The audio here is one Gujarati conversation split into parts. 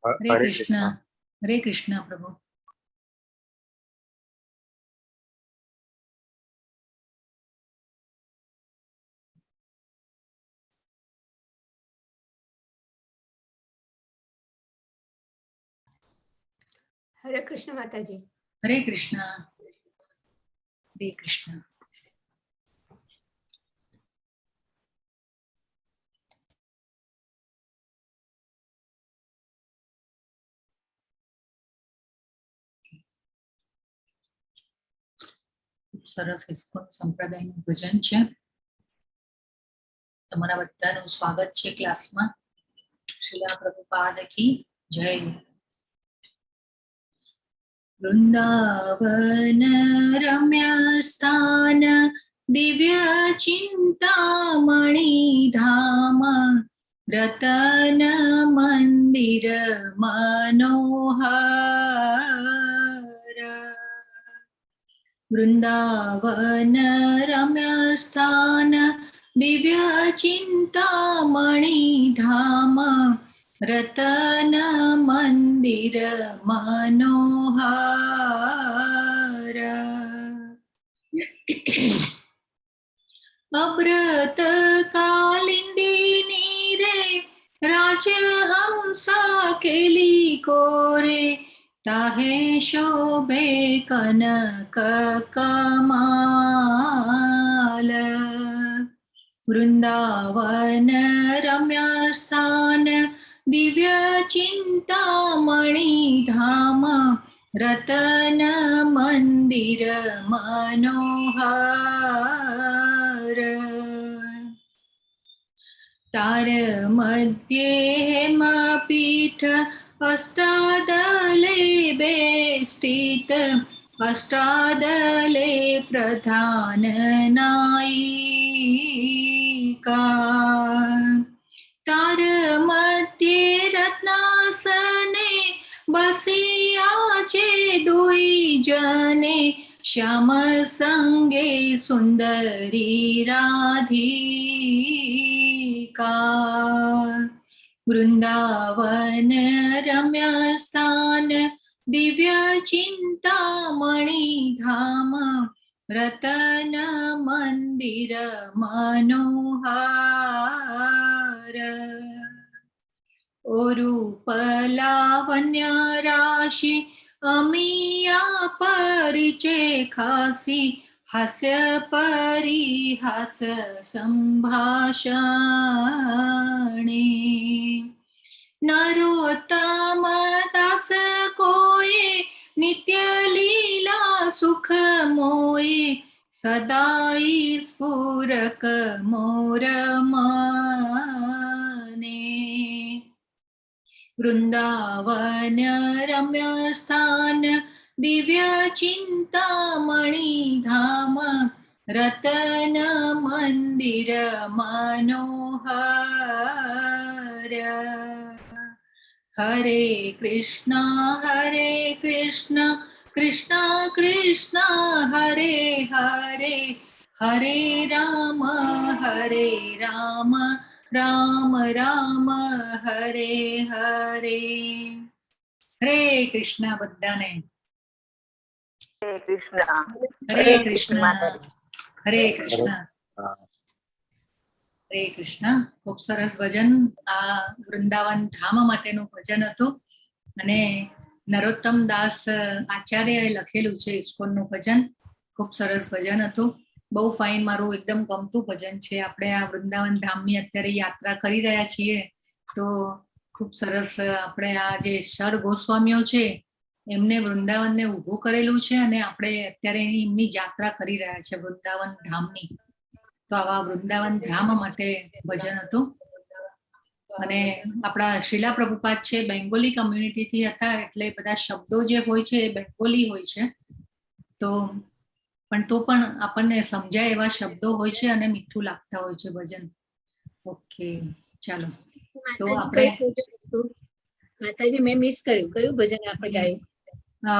हरे हरे कृष्ण। कृष्णा। हरे कृष्णा प्रभु। हरे कृष्ण माता जी। हरे कृष्णा। हरे कृष्णा। સરસ ઇસ્કોન સંપ્રદાયનું ભજન છે. તમારા બધાનું સ્વાગત છે ક્લાસમાં. શ્રીલા પ્રભુપાદ કી જય. વૃંદાવન રમ્ય સ્થાન દિવ્ય ચિંતામણિ ધામ રતન મંદિર મનોહર. વૃંદાવન રમ્ય સ્થાન દિવ્ય ચિંતામણિ ધામ રતન મંદિર મનોહર. અબ્રત કાલિંદિની રે રાજહંસા કેલી કોરે તાહે શોભે કનક કમાલ. વૃંદાવન રમ્ય સ્થાન દિવ્ય ચિંતામણિ ધામ રતન મંદિર મનોહર. તાર મધ્યે હેમપીઠ અષ્ટાદલે બેષ્ટિત અષ્ટાદલે પ્રધાન નાયિકા. તાર મધ્યે રત્નાસને બસિયા છે દુઈ જને શ્યામ સંગે સુંદરી રાધિકા. વૃંદાવન રમ્ય સ્થાન દિવ્ય ચિંતામણિ ધામ રતન મંદિર મનોહર. ઓરૂપ લાવણ્ય રાશિ અમિયા પરિચય ખાસી હાસ્ય પરિહાસ સંભાષણે. નરોત્તમ દાસ કોએ નિત્ય લીલા સુખ મોએ સદાઈ સ્ફુરક મોર મને. વૃંદાવન રમ્ય સ્થાન દિવ્ય ચિંતામણિ ધામ રતન મંદિર મનોહર. હરે કૃષ્ણ કૃષ્ણ કૃષ્ણ હરે હરે હરે રામ રામ રામ હરે હરે. હરે કૃષ્ણ બધાને. હરે કૃષ્ણ. હરે કૃષ્ણ. હરે કૃષ્ણ. હરે કૃષ્ણ. ખૂબ સરસ ભજન. આ વૃંદાવન ધામ માટેનું ભજન હતું અને નરોત્તમ દાસ આચાર્યએ લખેલું છે ઇસ્કોનનું ભજન. ખૂબ સરસ ભજન હતું. બહુ ફાઇન. મારું એકદમ ગમતું ભજન છે. આપણે આ વૃંદાવન ધામની અત્યારે યાત્રા કરી રહ્યા છીએ તો ખૂબ સરસ. આપણે આ જે ષડ ગોસ્વામીઓ છે એમને વૃંદાવનને ઊભું કરેલું છે અને આપણે અત્યારે એમની યાત્રા કરી રહ્યા છે વૃંદાવન ધામની. તો આવા વૃંદાવન ધામ માટે ભજન હતું. અને આપણા શ્રીલા પ્રભુપાદ છે બેંગોલી કમ્યુનિટીથી હતા એટલે બધા શબ્દો જે હોય છે એ બેંગોલી હોય છે તો પણ આપણને સમજાય એવા શબ્દો હોય છે અને મીઠું લાગતા હોય છે ભજન. ઓકે ચાલો. તો આપણે માતાજી મેં મિસ કર્યું. કયું ભજન આપણે ગાયું?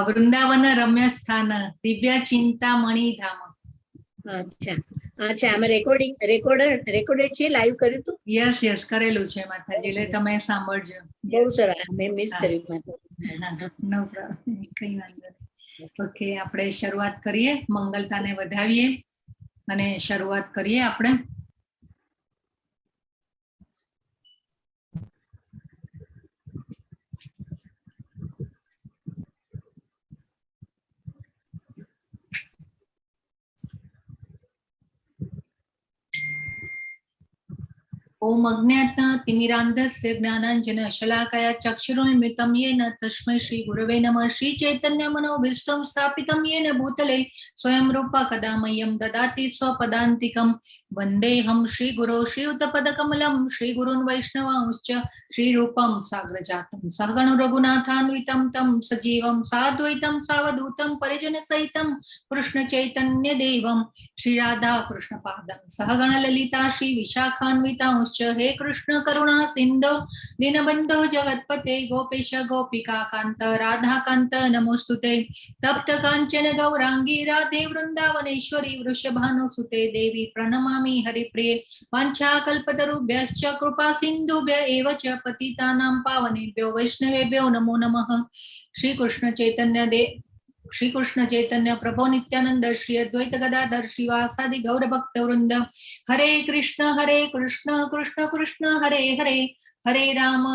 વૃંદાવન રમ્ય સ્થાન દિવ્ય ચિંતામણિ ધામ. અચ્છા અચ્છા, અમે રેકોર્ડેડ છે, લાઈવ કર્યું હતું. યસ કરેલું છે માતાજી, એટલે તમે સાંભળજો. બહુ સરસ, મેં મિસ હા. કર્યું માતાજી. નો પ્રોબ્લેમ, કઈ વાંધો નહીં. ઓકે, આપણે શરૂઆત કરીએ, મંગલતાને વધાવીએ અને શરૂઆત કરીએ આપણે. ओम अज्ञाततिमिरान्धस्य ज्ञानाञ्जन शलाकया चक्षुरुन्मिलितं येन तस्मै श्री गुरवे नमः. श्री चैतन्य मनोभीष्टं स्थापितं येन भूतले स्वयं रूपा कदा मह्यं ददाति स्वपदान्तिकं. वन्देऽहं श्रीगुरो श्रीयुतपदकमलं श्रीगुरून् वैष्णवांश्च श्रीरूपं साग्रजातं सहगण रघुनाथान्वितं तं सजीवं साद्वैतं सावधूतं परिजनसहितं कृष्णचैतन्यदेवं श्रीराधा कृष्णपादं सहगण ललिता श्रीविशाखान्वितांश्च. हे कृष्ण करुणा सिन्धो दीनबन्धो जगत्पते गोपेश गोपिका कान्त राधाकान्त नमोस्तुते. तप्त काञ्चन गौरांगी राधे वृन्दावनेश्वरी वृषभानुसुते देवी प्रणमामि हरिप्रिये. वाञ्छाकल्पतरुभ्यश्च कृपा सिन्धुभ्य एव च पतितानां पावनेभ्यो वैष्णवेभ्यो नमो नमः. श्री कृष्ण चैतन्य प्रभो नित्यानंद श्री अद्वैत गदाधर श्रीवासादि गौर भक्त वृंद. हरे कृष्ण कृष्ण कृष्ण हरे हरे, हरे राम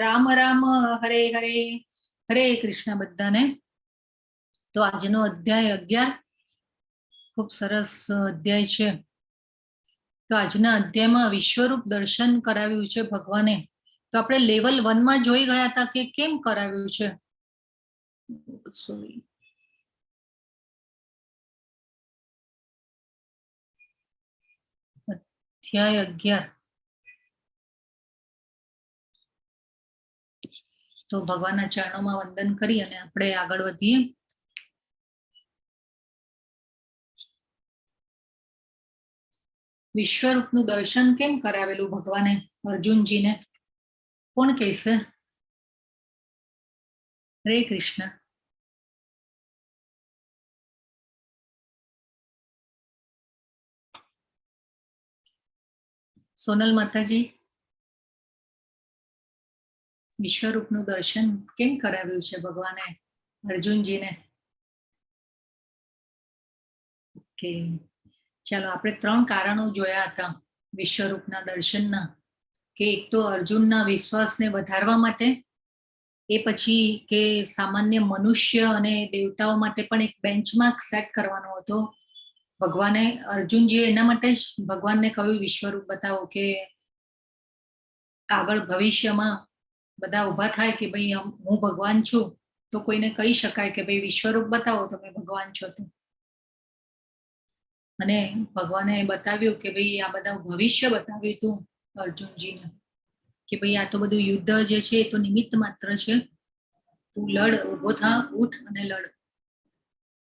राम राम हरे हरे. हरे कृष्ण बधाने. तो આજનો અધ્યાય 11 ખૂબ સરસ અધ્યાય છે. તો આજના અધ્યાયમાં વિશ્વરૂપ દર્શન કરાવ્યું છે ભગવાને. તો આપણે લેવલ 1 માં જોઈ ગયા હતા કે કેમ કરાવ્યું છે. સોરી, અધ્યાય 11. તો ભગવાનના ચરણોમાં વંદન કરી અને આપણે આગળ વધીએ. વિશ્વરૂપનું દર્શન કેમ કરાવેલું ભગવાને અર્જુનજીને, કોણ કહેશે? હરે કૃષ્ણ. સોનલ માતાજી, વિશ્વરૂપનું દર્શન કેમ કરાવ્યું છે ભગવાને અર્જુનજીને? ઓકે, ચાલો, આપણે 3 કારણો જોયા હતા વિશ્વરૂપના દર્શનના. કે એક તો અર્જુનના વિશ્વાસને વધારવા માટે, એ પછી કે સામાન્ય મનુષ્ય અને દેવતાઓ માટે પણ એક બેન્ચમાર્ક સેટ કરવાનો હતો ભગવાને. અર્જુનજીએ એના માટે જ ભગવાનને કહ્યું વિશ્વરૂપ બતાવો, કે આગળ ભવિષ્યમાં બધા ઊભા થાય કે ભાઈ હું ભગવાન છું, તો કોઈને કહી શકાય કે ભાઈ વિશ્વરૂપ બતાવો, તમે ભગવાન છો તો. અને ભગવાને બતાવ્યું કે ભાઈ આ બધા ભવિષ્ય બતાવ્યું હતું અર્જુનજીને, કે ભાઈ આ તો બધું યુદ્ધ જે છે એ તો નિમિત્ત માત્ર છે. તું લડ, ઊભો થા, ઉઠ અને લડ.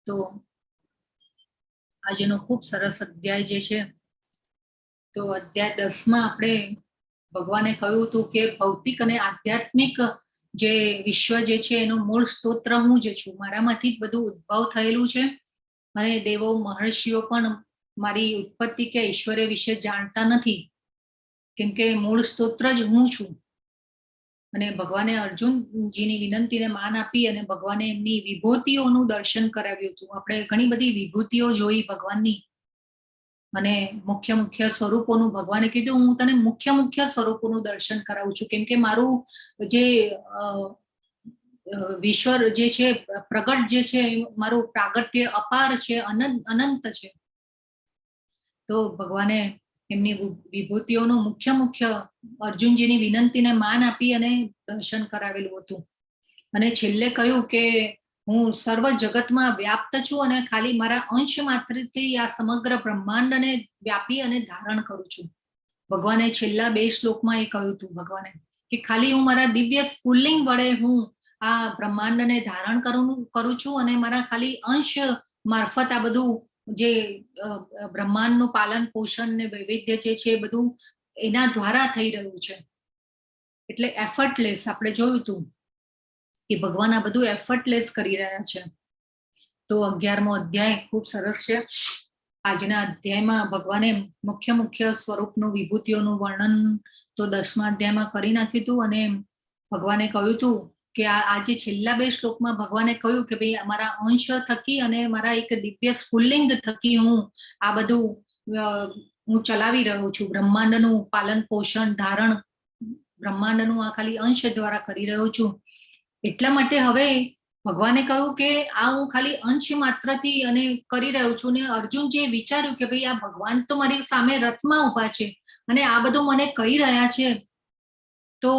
તો આજનો ખૂબ સરસ અધ્યાય જે છે, તો અધ્યાય 10 માં આપણે ભગવાને કહ્યું હતું કે ભૌતિક અને આધ્યાત્મિક જે વિશ્વ જે છે એનું મૂળ સ્તોત્ર હું જ છું. મારામાંથી જ બધું ઉદ્ભવ થયેલું છે અને દેવો મહર્ષિઓ પણ મારી ઉત્પત્તિ કે ઈશ્વર્ય વિશે જાણતા નથી, કેમ કે મૂળ સ્તોત્ર જ હું છું. અને ભગવાને અર્જુનજીની વિનંતીને માન આપી અને ભગવાને એમની વિભૂતિઓનું દર્શન કરાવ્યું હતું. આપણે ઘણી બધી વિભૂતિઓ જોઈ ભગવાનની, અને મુખ્ય સ્વરૂપોનું ભગવાને કીધું હું તને મુખ્ય સ્વરૂપોનું દર્શન કરાવું છું, કેમ કે મારું જે વિશ્વ જે છે પ્રગટ જે છે મારું પ્રાગટ્ય અપાર છે, અનંત છે. તો ભગવાને એમની વિભૂતિઓનું મુખ્ય અર્જુનજીની વિનંતીને માન આપી અને દર્શન કરાવેલું હતું. અને છેલ્લે કહ્યું કે હું સર્વ જગતમાં વ્યાપ્ત છું અને ખાલી મારા અંશ માત્રથી આ સમગ્ર બ્રહ્માંડને વ્યાપી અને ધારણ કરું છું. ભગવાને છેલ્લા 2 શ્લોકમાં એ કહ્યું હતું ભગવાને, કે ખાલી હું મારા દિવ્ય સ્ફુલ્લિંગ વડે હું આ બ્રહ્માંડને ધારણ કરું છું અને મારા ખાલી અંશ મારફત આ બધું જે બ્રહ્માંડનું પાલન પોષણ ને વૈવિધ્ય જે છે એ બધું એના દ્વારા થઈ રહ્યું છે. એટલે એફર્ટલેસ આપણે જોયું હતું કે ભગવાન આ બધું એફર્ટલેસ કરી રહ્યા છે. તો 11મો અધ્યાય ખૂબ સરસ છે. આજના અધ્યાયમાં ભગવાને મુખ્ય સ્વરૂપનું વિભૂતિઓનું વર્ણન તો 10મા અધ્યાયમાં કરી નાખ્યું હતું, અને ભગવાને કહ્યું હતું કે આ જે છેલ્લા 2 શ્લોકમાં ભગવાને કહ્યું કે ભાઈ અમારા અંશ થકી અને મારા એક દિવ્ય સ્ફુલ્લિંગ થકી હું આ બધું હું ચલાવી રહ્યો છું. બ્રહ્માંડનું પાલન પોષણ ધારણ બ્રહ્માંડનું આ ખાલી અંશ દ્વારા કરી રહ્યો છું. એટલા માટે હવે ભગવાને કહ્યું કે આ હું ખાલી અંશ માત્રથી અને કરી રહ્યો છું. ને અર્જુનજીએ વિચાર્યું કે ભાઈ આ ભગવાન તો મારી સામે રથમાં ઊભા છે અને આ બધું મને કહી રહ્યા છે, તો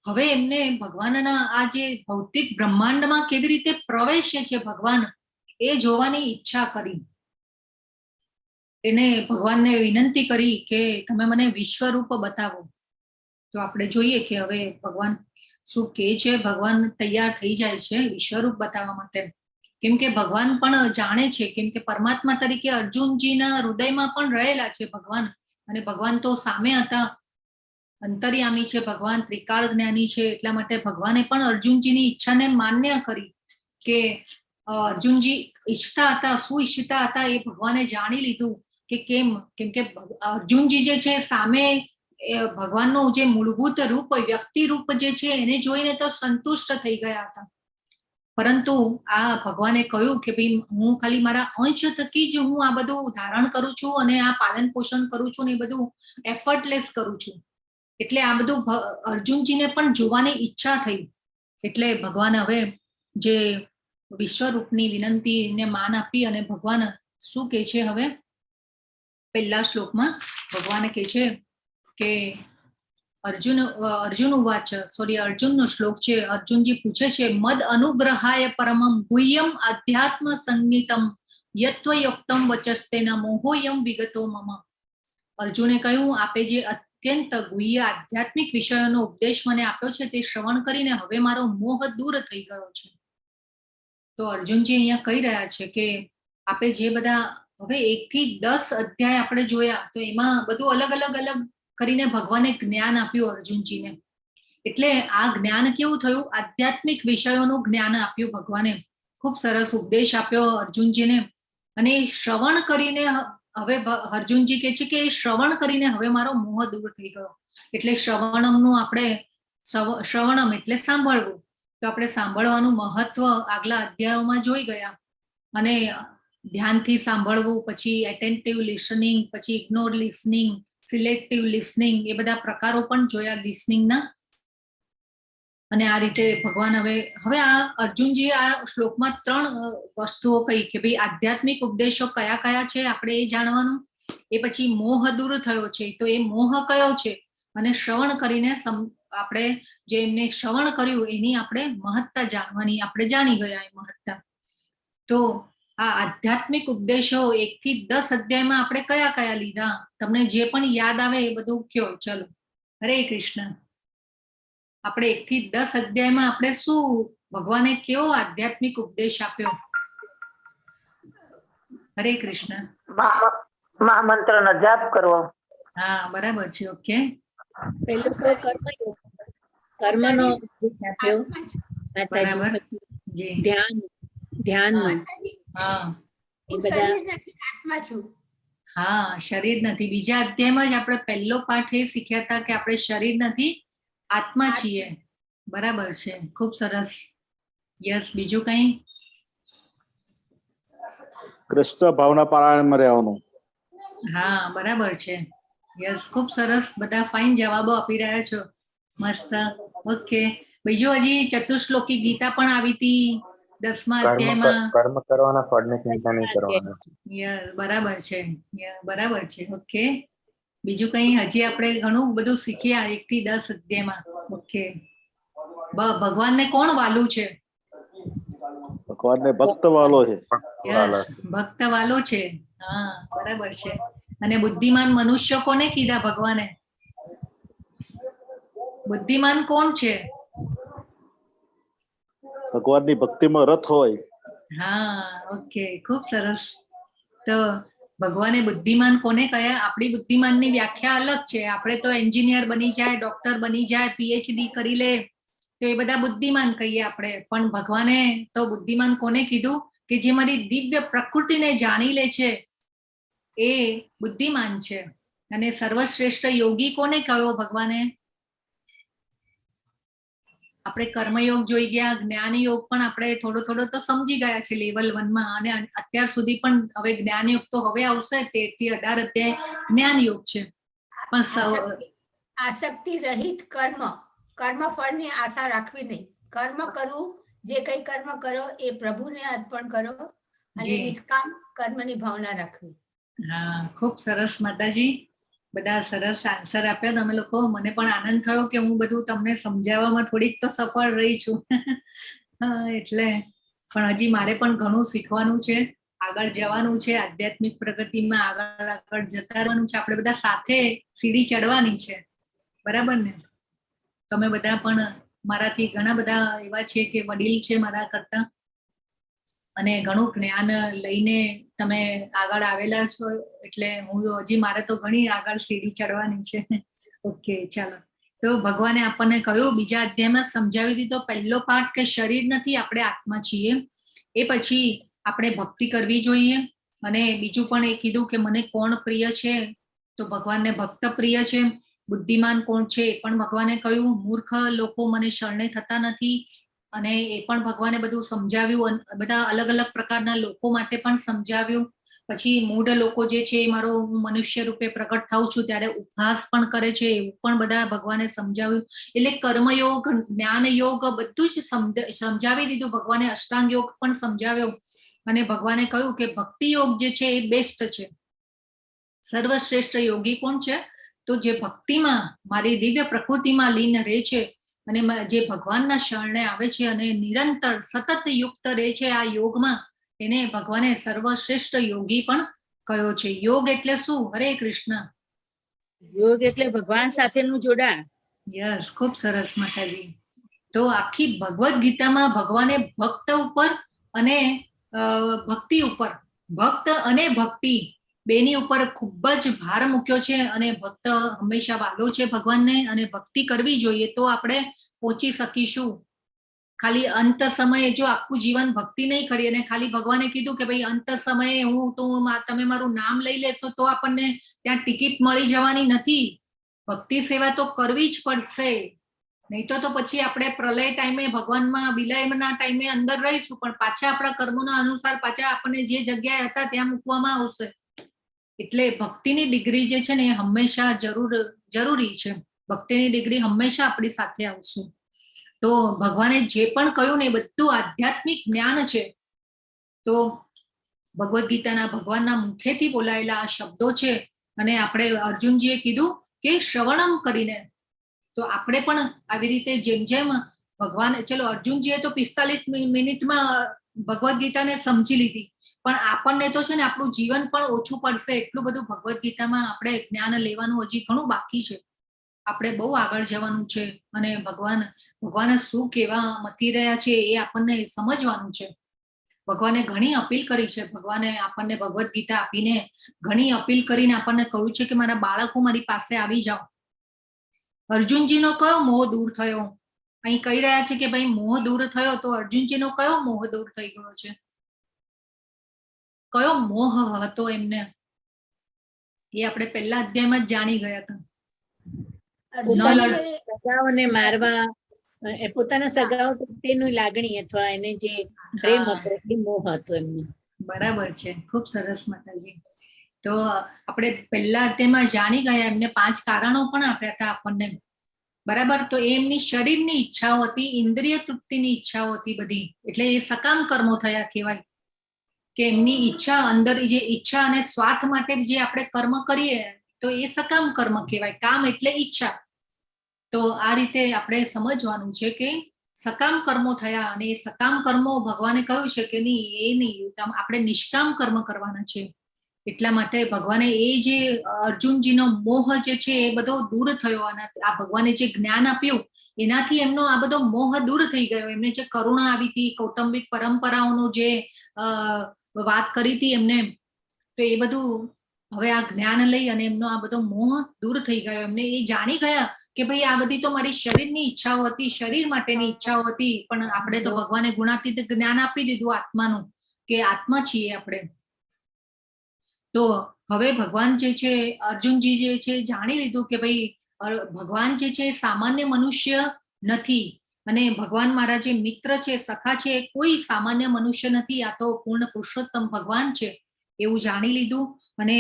હવે એમને ભગવાનના આ જે ભૌતિક બ્રહ્માંડમાં કેવી રીતે પ્રવેશે છે ભગવાન, એ જોવાની ઈચ્છા કરી. એને ભગવાનને વિનંતી કરી કે તમે મને વિશ્વરૂપ બતાવો. તો આપણે જોઈએ કે હવે ભગવાન શું કહે છે. ભગવાન તૈયાર થઈ જાય છે વિશ્વરૂપ બતાવવા માટે, કેમ કે ભગવાન પણ જાણે છે, કેમ કે પરમાત્મા તરીકે અર્જુનજીના હૃદયમાં પણ રહેલા છે ભગવાન, અને ભગવાન તો સામે હતા, અંતર્યામી છે ભગવાન, ત્રિકાળ જ્ઞાની છે. એટલા માટે ભગવાને પણ અર્જુનજીની ઈચ્છાને માન્ય કરી કે અર્જુનજી ઈચ્છતા હતા, શું ઈચ્છતા હતા એ ભગવાને જાણી લીધું કે કેમ કે અર્જુનજી જે છે સામે ભગવાનનું જે મૂળભૂત રૂપ વ્યક્તિ રૂપ જે છે એને જોઈને તો સંતુષ્ટ થઈ ગયા હતા, પરંતુ આ ભગવાને કહ્યું કે ભાઈ હું ખાલી મારા અંશ થકી જ હું આ બધું ધારણ કરું છું અને આ પાલન પોષણ કરું છું ને એ બધું એફર્ટલેસ કરું છું. એટલે આ બધું અર્જુનજીને પણ જોવાની ઈચ્છા થઈ. એટલે ભગવાન હવે જે વિશ્વરૂપની વિનંતીને માન આપી અને ભગવાન શું કહે છે, હવે પહેલા શ્લોકમાં ભગવાન કહે છે કે અર્જુનનો શ્લોક છે. અર્જુનજી પૂછે છે, મદ અનુગ્રહાય પરમમ ગુહ્યમ આધ્યાત્મ સંગીતમ યત્વયોક્તમ વચસ્તેન મોહોયમ વિગતો મમ. અર્જુને કહ્યું, આપે જે અત્યંત ગુહ્ય આધ્યાત્મિક વિષયોનો ઉપદેશ મને આપ્યો છે તે શ્રવણ કરીને હવે મારો મોહ દૂર થઈ ગયો છે. તો અર્જુનજી અહીંયા કહી રહ્યા છે કે આપે જે બધા હવે 1 થી 10 અધ્યાય આપણે જોયા, તો એમાં બધું અલગ કરીને ભગવાને જ્ઞાન આપ્યું અર્જુનજીને. એટલે આ જ્ઞાન કેવું થયું, આધ્યાત્મિક વિષયોનું જ્ઞાન આપ્યું ભગવાને. ખૂબ સરસ ઉપદેશ આપ્યો અર્જુનજીને, અને શ્રવણ કરીને હવે અર્જુનજી કહે છે કે શ્રવણ કરીને હવે મારો મોહ દૂર થઈ ગયો. એટલે શ્રવણમ એટલે સાંભળવું. તો આપણે સાંભળવાનું મહત્વ આગલા અધ્યાયોમાં જોઈ ગયા, અને ધ્યાનથી સાંભળવું, પછી એટેન્ટિવ લિસનિંગ, પછી ઇગ્નોર લિસનિંગ, સિલેક્ટિવ લિસનિંગ, એ બધા પ્રકારો પણ જોયા લિસનિંગના. અને આ રીતે ભગવાન હવે આ અર્જુનજીએ આ શ્લોકમાં 3 વસ્તુઓ કહી કે ભાઈ આધ્યાત્મિક ઉપદેશો કયા કયા છે આપણે એ જાણવાનું, એ પછી મોહ દૂર થયો છે તો એ મોહ કયો છે, અને શ્રવણ કરીને આપણે જે એમને શ્રવણ કર્યું એની આપણે મહત્તા જાણવાની, આપણે જાણી ગયા એ મહત્તા. તો આ આધ્યાત્મિક ઉપદેશો 1 થી 10 અધ્યાયમાં આપણે કયા કયા લીધા, તમને જે પણ યાદ આવે એ બધું કયો. ચલો, હરે કૃષ્ણ. આપણે 1 થી 10 અધ્યાયમાં આપણે શું ભગવાને કેવો આધ્યાત્મિક ઉપદેશ આપ્યો? હરે કૃષ્ણ. મહામંત્રનો જાપ કરવો. હા, બરાબર છે. ઓકે. પહેલું તો કર્મનો આપ્યો, બરાબર. જી. ધ્યાનનો. હા, એ બધા હા, શરીર નથી. બીજા અધ્યાયમાં જ આપણે પહેલો પાઠ એ શીખ્યા હતા કે આપણે શરીર નથી, આત્મા છીએ. બરાબર છે, ખૂબ સરસ. યસ, બીજું કઈ? કૃષ્ણ ભાવના પારાયણમાં રહેવાનું. હા, બરાબર છે. યસ, ખૂબ સરસ. બધા ફાઇન જવાબો આપી રહ્યા છો. મસ્ત. ઓકે. બીજું હજી ચતુશ્લોકી ગીતા પણ આવી હતી 10મા અધ્યાયમાં. કર્મ કરવાના ફળની ચિંતા નહીં કરવાની. યસ, બરાબર છે. બરાબર છે. ઓકે. બીજું કઈ? હજી આપણે ઘણું બધું શીખ્યા 1 થી 10 અધ્યાયમાં. ઓકે. ભગવાનને કોણ વાલું છે? ભગવાનને ભક્ત વાલો છે. યસ, ભક્ત વાલો છે. હા, બરાબર છે. અને બુદ્ધિમાન મનુષ્ય કોને કીધા ભગવાને? બુદ્ધિમાન કોણ છે? ભગવાનની ભક્તિમાં રથ હોય. હા, ઓકે, ખૂબ સરસ. તો ભગવાને બુદ્ધિમાન કોને કયા? આપણી બુદ્ધિમાનની વ્યાખ્યા અલગ છે. આપણે તો એન્જિનિયર બની જાય, ડોક્ટર બની જાય, પીએચડી કરી લે, તો એ બધા બુદ્ધિમાન કહીએ આપણે. પણ ભગવાને તો બુદ્ધિમાન કોને કીધું? કે જે મારી દિવ્ય પ્રકૃતિને જાણી લે છે, એ બુદ્ધિમાન છે. અને સર્વશ્રેષ્ઠ યોગી કોને કહ્યો ભગવાને? આપણે કર્મયોગ જોઈ ગયા, જ્ઞાન યોગ પણ આપણે થોડો થોડો તો સમજી ગયા છે લેવલ 1 માં, અને અત્યાર સુધી પણ હવે જ્ઞાન યોગ તો હવે આવશે 13 થી 18 અધ્યાય જ્ઞાન યોગ છે. પણ આસક્તિ રહિત કર્મ ફળની આશા રાખવી નહીં. કર્મ કરવું, જે કઈ કર્મ કરો એ પ્રભુને અર્પણ કરો અને નિષ્કામ કર્મની ભાવના રાખવી. હા, ખૂબ સરસ માતાજી, બધા સરસ આન્સર આપ્યા તમે લોકો. મને પણ આનંદ થયો કે હું બધું તમને સમજાવવામાં થોડીક તો સફળ રહી છું. એટલે પણ હજી મારે પણ ઘણું શીખવાનું છે, આગળ જવાનું છે, આધ્યાત્મિક પ્રગતિમાં આગળ જતા રહેવાનું છે. આપણે બધા સાથે સીડી ચડવાની છે, બરાબર ને? તમે બધા પણ મારાથી ઘણા બધા એવા છે કે વડીલ છે મારા કરતા, અને ઘણું જ્ઞાન લઈને તમે આગળ આવેલા છો, એટલે હું હજી મારે તો ઘણી આગળ સીડી ચડવાની છે. ઓકે, ચાલો. તો ભગવાને આપણને કહ્યું, બીજા અધ્યાયમાં સમજાવી દીધો પહેલો પાઠ કે શરીર નથી, આપણે આત્મા છીએ. એ પછી આપણે ભક્તિ કરવી જોઈએ. અને બીજું પણ એ કીધું કે મને કોણ પ્રિય છે, તો ભગવાનને ભક્ત પ્રિય છે. બુદ્ધિમાન કોણ છે એ પણ ભગવાને કહ્યું. મૂર્ખ લોકો મને શરણે થતા નથી, અને એ પણ ભગવાને બધું સમજાવ્યું. બધા અલગ અલગ પ્રકારના લોકો માટે પણ સમજાવ્યું. પછી મૂઢ લોકો જે છે, મારો હું મનુષ્ય રૂપે પ્રગટ થાઉં છું ત્યારે ઉપહાસ પણ કરે છે, એવું પણ બધા ભગવાને સમજાવ્યું. એટલે કર્મયોગ, જ્ઞાન યોગ બધું જ સમજાવી દીધું ભગવાને. અષ્ટાંગ યોગ પણ સમજાવ્યો. અને ભગવાને કહ્યું કે ભક્તિ યોગ જે છે એ બેસ્ટ છે. સર્વશ્રેષ્ઠ યોગી કોણ છે? તો જે ભક્તિમાં, મારી દિવ્ય પ્રકૃતિમાં લીન રહે છે, અને જે ભગવાનના શરણે આવે છે અને નિરંતર સતત યુક્ત રહે છે આ યોગમાં, એને ભગવાને સર્વશ્રેષ્ઠ યોગી પણ કહ્યો છે. યોગ એટલે શું? હરે કૃષ્ણ. યોગ એટલે ભગવાન સાથેનું જોડાણ. યસ, ખૂબ સરસ માતાજી. તો આખી ભગવદ્ ગીતામાં ભગવાને ભક્ત ઉપર અને ભક્તિ ઉપર, ભક્ત અને ભક્તિ બેની ઉપર ખૂબ જ ભાર મૂક્યો છે. અને ભક્ત હંમેશા વાલો છે ભગવાનને, અને ભક્તિ કરવી જોઈએ તો આપણે પહોંચી શકીશું. ખાલી અંત સમયે જો આખું જીવન ભક્તિ નહીં કરી અને ખાલી ભગવાને કીધું કે ભાઈ અંત સમયે તમે મારું નામ લઈ લેશો તો આપણને ત્યાં ટિકિટ મળી જવાની નથી. ભક્તિ સેવા તો કરવી જ પડશે, નહીં તો પછી આપણે પ્રલય ટાઈમે ભગવાનમાં વિલયના ટાઈમે અંદર રહીશું, પણ પાછા આપણા કર્મોના અનુસાર પાછા આપણને જે જગ્યાએ હતા ત્યાં મૂકવામાં આવશે. એટલે ભક્તિની ડિગ્રી જે છે ને એ હંમેશા જરૂરી છે. ભક્તિની ડિગ્રી હંમેશા આપણી સાથે આવશે. તો ભગવાને જે પણ કહ્યું ને એ બધું આધ્યાત્મિક જ્ઞાન છે. તો ભગવદ્ ગીતાના ભગવાનના મુખેથી બોલાયેલા આ શબ્દો છે. અને આપણે અર્જુનજીએ કીધું કે શ્રવણમ કરીને, તો આપણે પણ આવી રીતે જેમ જેમ ભગવાન, ચલો અર્જુનજીએ તો 45 મિનિટમાં ભગવદ્ ગીતાને સમજી લીધી, પણ આપણને તો છે ને આપણું જીવન પણ ઓછું પડશે એટલું બધું ભગવદ્ ગીતામાં આપણે જ્ઞાન લેવાનું હજી ઘણું બાકી છે. આપણે બહુ આગળ જવાનું છે, અને ભગવાન શું કહેવા મથી રહ્યા છે એ આપણને સમજવાનું છે. ભગવાને ઘણી અપીલ કરી છે. ભગવાને આપણને ભગવદ્ ગીતા આપીને ઘણી અપીલ કરીને આપણને કહ્યું છે કે મારા બાળકો મારી પાસે આવી જાઓ. અર્જુનજીનો કયો મોહ દૂર થયો? અહીં કહી રહ્યા છે કે ભાઈ મોહ દૂર થયો, તો અર્જુનજીનો કયો મોહ દૂર થઈ ગયો છે? કયો મોહ હતો એમને? એ આપણે પહેલા અધ્યાયમાં જ જાણી ગયા હતા. સગાઓને મારવા, પોતાના સગાઓ પ્રત્યેની લાગણી અથવા એને જે પ્રેમ હતો એ મોહ હતો એમને. બરાબર છે, ખૂબ સરસ માતાજી. તો આપણે પહેલા અધ્યાયમાં જાણી ગયા, એમને 5 કારણો પણ આપ્યા હતા આપણને, બરાબર? તો એમની શરીરની ઈચ્છાઓ હતી, ઇન્દ્રિય તૃપ્તિની ઈચ્છાઓ હતી બધી, એટલે એ સકામ કર્મો થયા કહેવાય. કે એમની ઈચ્છા, અંદર જે ઈચ્છા અને સ્વાર્થ માટે જે આપણે કર્મ કરીએ તો એ સકામ કર્મ કહેવાય. કામ એટલે ઈચ્છા. તો આ રીતે આપણે સમજવાનું છે કે સકામ કર્મો થયા, અને એ સકામ કર્મો ભગવાને કહ્યું છે કે નહીં, આપણે નિષ્કામ કર્મ કરવાના છે. એટલા માટે ભગવાને એ જે અર્જુનજીનો મોહ જે છે એ બધો દૂર થયો, અને આ ભગવાને જે જ્ઞાન આપ્યું એનાથી એમનો આ બધો મોહ દૂર થઈ ગયો. એમને જે કરુણા આવી હતી, કૌટુંબિક પરંપરાઓનું જે વાત કરી હતી એમને, તો એ બધું હવે આ જ્ઞાન લઈ અને એમનો આ બધો મોહ દૂર થઈ ગયો. એમને એ જાણી ગયા કે ભાઈ આ બધી તો મારી શરીરની ઈચ્છાઓ હતી, શરીર માટેની ઈચ્છાઓ હતી, પણ આપણે તો ભગવાને ગુણાતીત જ્ઞાન આપી દીધું આત્માનું, કે આત્મા છીએ આપણે. તો હવે ભગવાન જે છે, અર્જુનજી જે છે જાણી લીધું કે ભાઈ ભગવાન જે છે સામાન્ય મનુષ્ય નથી, અને ભગવાન મારા જે મિત્ર છે, સખા છે, કોઈ સામાન્ય મનુષ્ય નથી, આ તો પૂર્ણ પુરુષોત્તમ ભગવાન છે એવું જાણી લીધું. અને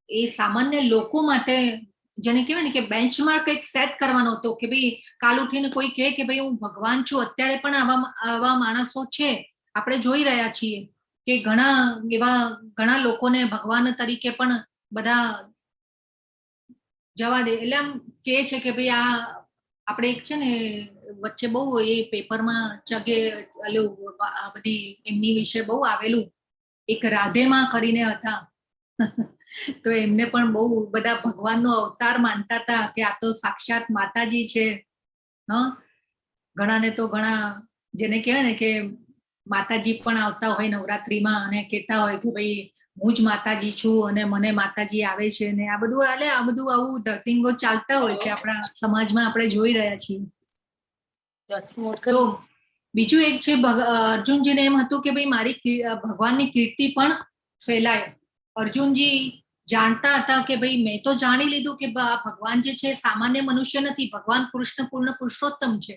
એ સામાન્ય લોકો માટે, જેને કહેવાય ને કે બેન્ચમાર્ક એક સેટ કરવાનો હતો કે ભાઈ કાલ ઉઠીને કોઈ કહે કે ભાઈ હું ભગવાન છું, અત્યારે પણ આવા માણસો છે, આપણે જોઈ રહ્યા છીએ કે ઘણા લોકોને ભગવાન તરીકે પણ બધા જવા દે, એટલે આમ કે છે કે ભાઈ આ આપણે એક છે ને વચ્ચે બહુ એ પેપરમાં બધી એમની વિશે બહુ આવેલું, એક રાધેમાં કરીને હતા તો એમને પણ બહુ બધા ભગવાનનો અવતાર માનતા હતા કે આ તો સાક્ષાત માતાજી છે. ઘણાને તો ઘણા જેને કહેવાય ને કે માતાજી પણ આવતા હોય નવરાત્રીમાં અને કહેતા હોય કે ભાઈ હું જ માતાજી છું અને મને માતાજી આવે છે, ને આ બધું આવું ધતિંગો ચાલતા હોય છે આપણા સમાજમાં, આપણે જોઈ રહ્યા છીએ. તો બીજું એક છે, અર્જુનજીને એમ હતું કે ભાઈ મારી ભગવાનની કીર્તિ પણ ફેલાય. અર્જુનજી જાણતા હતા કે ભાઈ મેં તો જાણી લીધું કે ભગવાન જે છે સામાન્ય મનુષ્ય નથી, ભગવાન કૃષ્ણ પૂર્ણ પુરુષોત્તમ છે.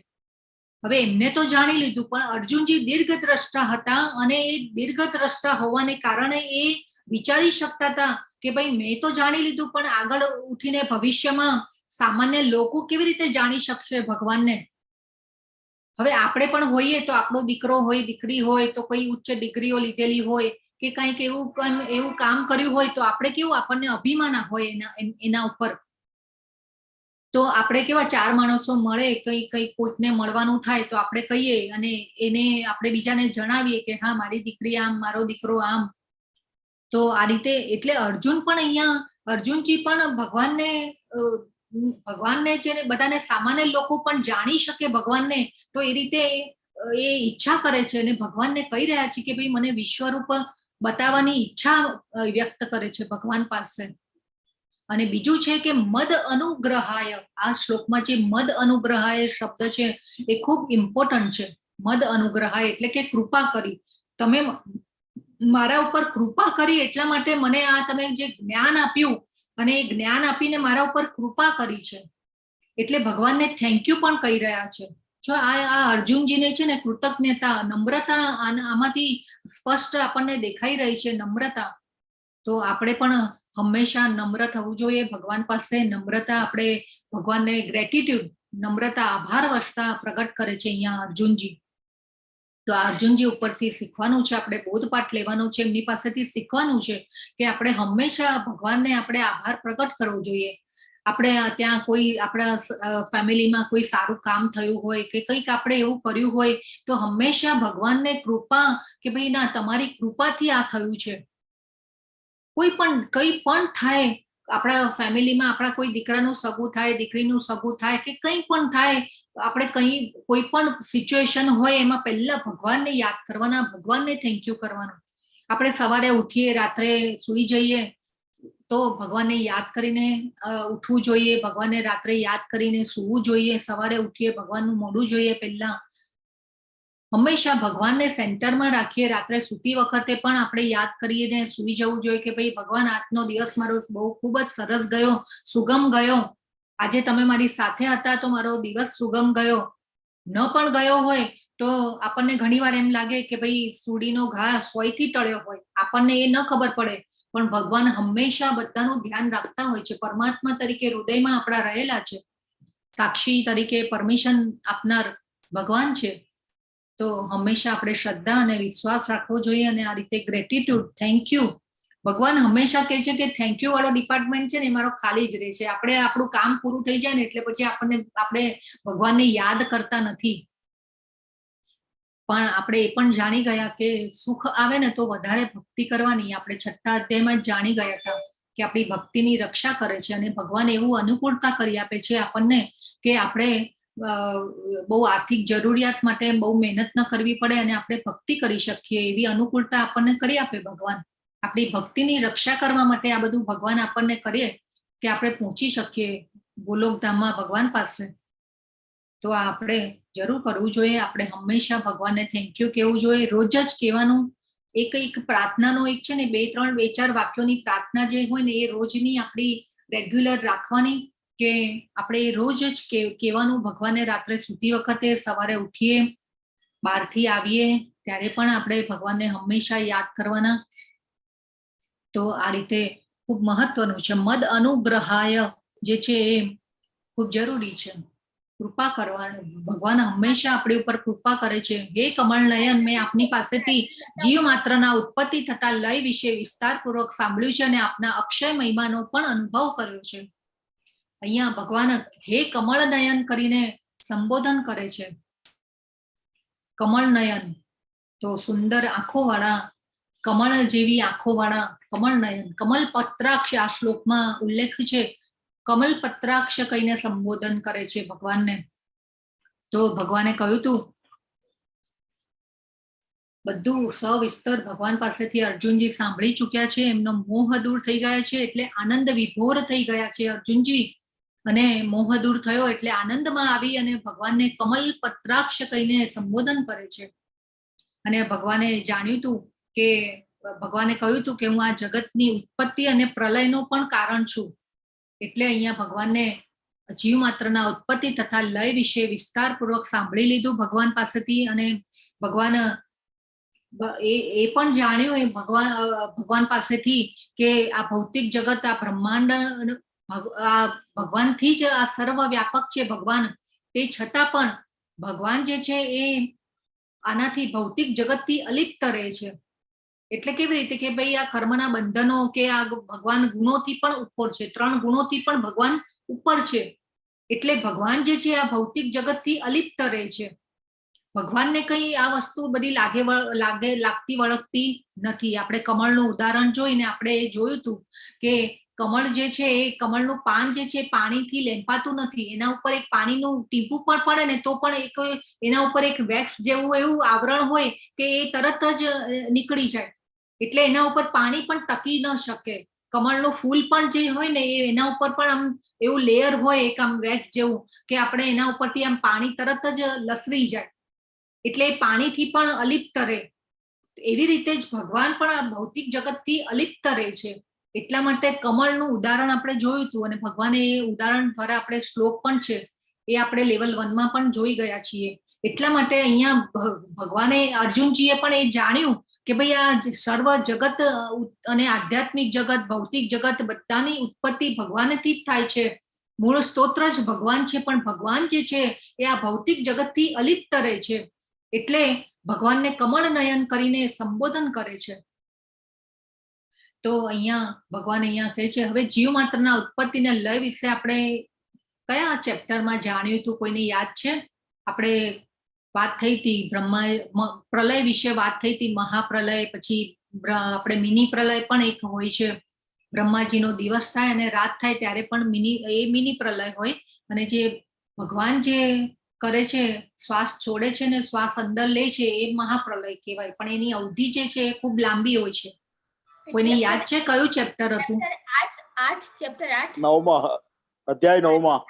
હવે એમને તો જાણી લીધું, પણ અર્જુનજી દીર્ઘદ્રષ્ટા હતા, અને એ દીર્ઘદ્રષ્ટા હોવાને કારણે એ વિચારી શકતા હતા કે ભાઈ મેં તો જાણી લીધું, પણ આગળ ઉઠીને ભવિષ્યમાં સામાન્ય લોકો કેવી રીતે જાણી શકશે ભગવાનને. હવે આપણે પણ હોઈએ તો આપણો દીકરો હોય, દીકરી હોય, તો કોઈ ઉચ્ચ ડિગ્રીઓ લીધેલી હોય કે કંઈક એવું કામ કર્યું હોય તો આપણે કેવું આપણને અભિમાન હોય એના ઉપર. તો આપણે કેવા ચાર માણસો મળે, કોઈકને મળવાનું થાય તો આપણે કહીએ અને એને આપણે બીજાને જણાવીએ કે હા મારી દીકરી આમ, મારો દીકરો આમ. તો આ રીતે એટલે અર્જુનજી પણ ભગવાનને છે ને બધાને સામાન્ય લોકો પણ જાણી શકે ભગવાનને, તો એ રીતે એ ઈચ્છા કરે છે અને ભગવાનને કહી રહ્યા છે કે ભાઈ મને વિશ્વરૂપ બતાવવાની ઈચ્છા વ્યક્ત કરે છે ભગવાન પાસે. અને બીજું છે કે મદ અનુગ્રહાય, આ શ્લોકમાં જે મદ અનુગ્રહાય શબ્દ છે એ ખૂબ ઇમ્પોર્ટન્ટ છે. મદ અનુગ્રહાય એટલે કે કૃપા કરી, તમે મારા ઉપર કૃપા કરી એટલા માટે મને આ તમે જે જ્ઞાન આપ્યું અને એ જ્ઞાન આપીને મારા ઉપર કૃપા કરી છે, એટલે ભગવાનને થેન્ક યુ પણ કહી રહ્યા છે. જો આ અર્જુનજીને છે ને કૃતજ્ઞતા, નમ્રતા આમાંથી સ્પષ્ટ આપણને દેખાઈ રહી છે, નમ્રતા. તો આપણે પણ હંમેશા નમ્ર થવું જોઈએ ભગવાન પાસે. નમ્રતા આપણે ભગવાનને ગ્રેટિટ્યુડ, નમ્રતા આભાર વશતા પ્રગટ કરે છે અહીંયા અર્જુનજી. તો આ અર્જુનજી ઉપરથી શીખવાનું છે, આપણે બોધપાઠ લેવાનું છે, એમની પાસેથી શીખવાનું છે કે આપણે હંમેશા ભગવાનને આપણે આભાર પ્રગટ કરવો જોઈએ. આપણે ત્યાં કોઈ આપણા ફેમિલીમાં કોઈ સારું કામ થયું હોય કે કંઈક આપણે એવું કર્યું હોય તો હંમેશા ભગવાનને કૃપા કે ભાઈ ના તમારી કૃપાથી આ થયું છે. કંઈ પણ થાય આપણા ફેમિલીમાં, આપણા કોઈ દીકરાનું સગું થાય, દીકરીનું સગું થાય કે કંઈ પણ થાય, આપણે કોઈ પણ સિચ્યુએશન હોય એમાં પહેલા ભગવાનને યાદ કરવાના, ભગવાનને થેન્ક યુ કરવાનું. આપણે સવારે ઉઠીએ, રાત્રે સુઈ જઈએ તો ભગવાનને યાદ કરીને ઉઠવું જોઈએ, ભગવાનને રાત્રે યાદ કરીને સૂવું જોઈએ, સવારે ઉઠીએ ભગવાનનું મોઢું જોઈએ પહેલા. હંમેશા ભગવાનને સેન્ટરમાં રાખીએ. રાત્રે સૂતી વખતે પણ આપણે યાદ કરીને સૂઈ જવું જોઈએ કે ભાઈ ભગવાન આજનો દિવસ મારો બહુ ખૂબ જ સરસ ગયો, સુગમ ગયો. આજે તમે મારી સાથે હતા તો મારો દિવસ સુગમ ગયો. ન પણ ગયો હોય તો આપણને ઘણીવાર એમ લાગે કે ભાઈ સુડીનો ઘા સોયથી ટળ્યો હોય, આપણને એ ન ખબર પડે, પણ ભગવાન હંમેશા બધાનું ધ્યાન રાખતા હોય છે. પરમાત્મા તરીકે હૃદયમાં આપણા રહેલા છે, સાક્ષી તરીકે પરમિશન આપનાર ભગવાન છે. તો હંમેશા આપણે શ્રદ્ધા અને વિશ્વાસ રાખવો જોઈએ અને આ રીતે ગ્રેટિટ્યુડ, થેન્ક યુ. ભગવાન હંમેશા કહે છે કે થેન્ક યુ વાળો ડિપાર્ટમેન્ટ છે ને એ મારો ખાલી જ રહે છે. આપણે આપણું કામ પૂરું થઈ જાય ને એટલે પછી આપણે ભગવાનને યાદ કરતા નથી. પણ આપણે એ પણ જાણી ગયા કે સુખ આવે ને તો વધારે ભક્તિ કરવાની. આપણે 6થા અધ્યાયમાં જ જાણી ગયા હતા કે આપણી ભક્તિની રક્ષા કરે છે અને ભગવાન એવું અનુકૂળતા કરી આપે છે આપણને કે આપણે બહુ આર્થિક જરૂરિયાત માટે બહુ મહેનત ન કરવી પડે અને આપણે ભક્તિ કરી શકીએ એવી અનુકૂળતા આપણને કરી આપે ભગવાન. આપણી ભક્તિની રક્ષા કરવા માટે આ બધું ભગવાન આપણને કરીએ કે આપણે પહોંચી શકીએ ગોલોકધામમાં ભગવાન પાસે. તો આપણે જરૂર કરવું જોઈએ. આપણે હંમેશા ભગવાનને થેન્ક યુ કહેવું જોઈએ, રોજ જ કહેવાનું. એક પ્રાર્થનાનો એક છે ને 2-4 વાક્યોની પ્રાર્થના જે હોય ને એ રોજની આપણી રેગ્યુલર રાખવાની, કે આપણે રોજ જ કહેવાનું ભગવાનને. રાત્રે સૂતી વખતે, સવારે ઉઠીએ, બહારથી આવીએ ત્યારે પણ આપણે ભગવાનને હંમેશા યાદ કરવાના. તો આ રીતે ખૂબ મહત્વનું છે. મદ અનુગ્રહાય જે છે એ ખૂબ જરૂરી છે. કૃપા કરવાની, ભગવાન હંમેશા આપણી ઉપર કૃપા કરે છે. હે કમળ નયન, મેં આપની પાસેથી જીવ માત્રના ઉત્પત્તિ થતા લય વિશે વિસ્તારપૂર્વક સાંભળ્યું છે અને આપના અક્ષય મહિમાનો પણ અનુભવ કર્યો છે. અહીંયા ભગવાન હે કમળ નયન કરીને સંબોધન કરે છે. કમળ નયન તો સુંદર આંખો વાળા, કમળ જેવી આંખો વાળા કમળ નયન. કમલ પત્રાક્ષ આ શ્લોકમાં ઉલ્લેખ છે. કમલ પત્રાક્ષ કહીને સંબોધન કરે છે ભગવાનને. તો ભગવાને કહ્યું તું બધું સવિસ્તર ભગવાન પાસેથી અર્જુનજી સાંભળી ચુક્યા છે. એમનો મોહ દૂર થઈ ગયા છે એટલે આનંદ વિભોર થઈ ગયા છે અર્જુનજી. અને મોહ દૂર થયો એટલે આનંદમાં આવી અને ભગવાનને કમલ પત્રાક્ષ કહીને સંબોધન કરે છે. અને ભગવાને જાણ્યું તું કે ભગવાને કહ્યું તું કે હું આ જગતની ઉત્પત્તિ અને પ્રલયનો પણ કારણ છું. એટલે અહીંયા ભગવાનને જીવ માત્રના ઉત્પત્તિ તથા લય વિશે વિસ્તારપૂર્વક સાંભળી લીધું ભગવાન પાસેથી. અને ભગવાન એ પણ જાણ્યું એ ભગવાન પાસેથી કે આ ભૌતિક જગત, આ બ્રહ્માંડ આ ભગવાનથી જ આ સર્વ વ્યાપક છે ભગવાન. તે છતાં પણ ભગવાન જે છે એ આનાથી ભૌતિક જગતથી અલિપ્ત રહે છે. એટલે કેવી રીતે કે ભાઈ આ કર્મના બંધનો કે આ ભગવાન ગુણોથી પણ ઉપર છે. 3 ગુણોથી પણ ભગવાન ઉપર છે. એટલે ભગવાન જે છે આ ભૌતિક જગતથી અલિપ્ત રહે છે. ભગવાનને કઈ આ વસ્તુ બધી લાગતી વળગતી નથી. આપણે કમળનું ઉદાહરણ જોઈને આપણે જોયું હતું કે કમળ જે છે એ કમળનું પાન જે છે પાણીથી લેંપાતું નથી. એના ઉપર એક પાણીનું ટીપું પણ પડે ને તો પણ એના ઉપર એક વેક્સ જેવું એવું આવરણ હોય કે એ તરત જ નીકળી જાય. એટલે એના ઉપર પાણી પણ ટકી ન શકે. કમળનું ફૂલ પણ જે હોય ને એના ઉપર પણ આમ એવું લેયર હોય એક આમ વેક્સ જેવું કે આપણે એના ઉપરથી આમ પાણી તરત જ લસરી જાય. એટલે પાણીથી પણ અલિપ્ત રહે. એવી રીતે જ ભગવાન પણ આ ભૌતિક જગતથી અલિપ્ત રહે છે. એટલા માટે કમળનું ઉદાહરણ આપણે જોયું હતું અને ભગવાને એ ઉદાહરણ દ્વારા આપણે શ્લોક પણ છે એ આપણે લેવલ 1 માં પણ જોઈ ગયા છીએ. એટલા માટે અહીંયા ભગવાને અર્જુનજીએ પણ એ જાણ્યું કે ભાઈ આ સર્વ જગત અને આધ્યાત્મિક જગત, ભૌતિક જગત બધાની ઉત્પત્તિ ભગવાનથી જ થાય છે. મૂળ સ્તોત્ર જ ભગવાન છે. પણ ભગવાન જે છે એ આ ભૌતિક જગતથી અલિપ્ત રહે છે. એટલે ભગવાનને કમળ નયન કરીને સંબોધન કરે છે. તો અહીંયા ભગવાન અહીંયા કહે છે હવે જીવ માત્રના ઉત્પત્તિને લય વિશે આપણે કયા ચેપ્ટરમાં જાણ્યું હતું? કોઈને યાદ છે? આપણે વાત થઈ હતી પ્રલય વિશે વાત થઈ હતી. મહાપ્રલય, પછી આપણે મિની પ્રલય પણ એક હોય છે. બ્રહ્માજીનો દિવસ થાય અને રાત થાય ત્યારે પણ મિની પ્રલય હોય. અને જે ભગવાન જે કરે છે, શ્વાસ છોડે છે ને શ્વાસ અંદર લે છે એ મહાપ્રલય કહેવાય. પણ એની અવધિ જે છે એ ખૂબ લાંબી હોય છે. કોઈને યાદ છે કયું ચેપ્ટર હતું? 8 અધ્યાય 9માં.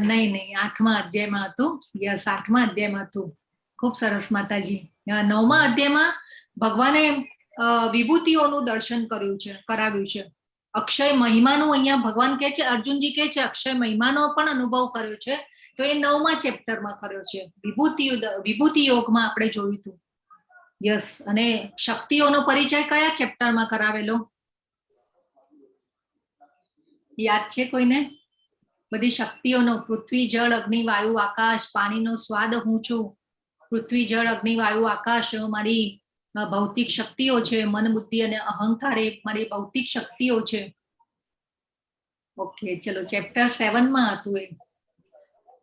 નહીં 8મા અધ્યાયમાં હતું. યસ, 8મા અધ્યાયમાં હતું. ખૂબ સરસ માતાજી. 9મા અધ્યાયમાં ભગવાને વિભૂતિઓનું દર્શન કરાવ્યું છે. અક્ષય મહિમાનું અહીંયા ભગવાન કહે છે, અર્જુનજી કહે છે અક્ષય મહિમાનો પણ અનુભવ કર્યો છે. તો એ 9મા ચેપ્ટરમાં કર્યો છે. વિભૂતિ યોગમાં આપણે જોયું હતું. યસ. અને શક્તિઓનો પરિચય કયા ચેપ્ટરમાં કરાવેલો યાદ છે કોઈને? બધી શક્તિઓનો, પૃથ્વી, જળ, અગ્નિ, વાયુ, આકાશ, પાણીનો સ્વાદ હું છું. પૃથ્વી, જળ, અગ્નિ, વાયુ, આકાશ મારી ભૌતિક શક્તિઓ છે. મન, બુદ્ધિ અને અહંકાર એ મારી ભૌતિક શક્તિઓ છે. ઓકે, ચલો ચેપ્ટર 7માં હતું એ.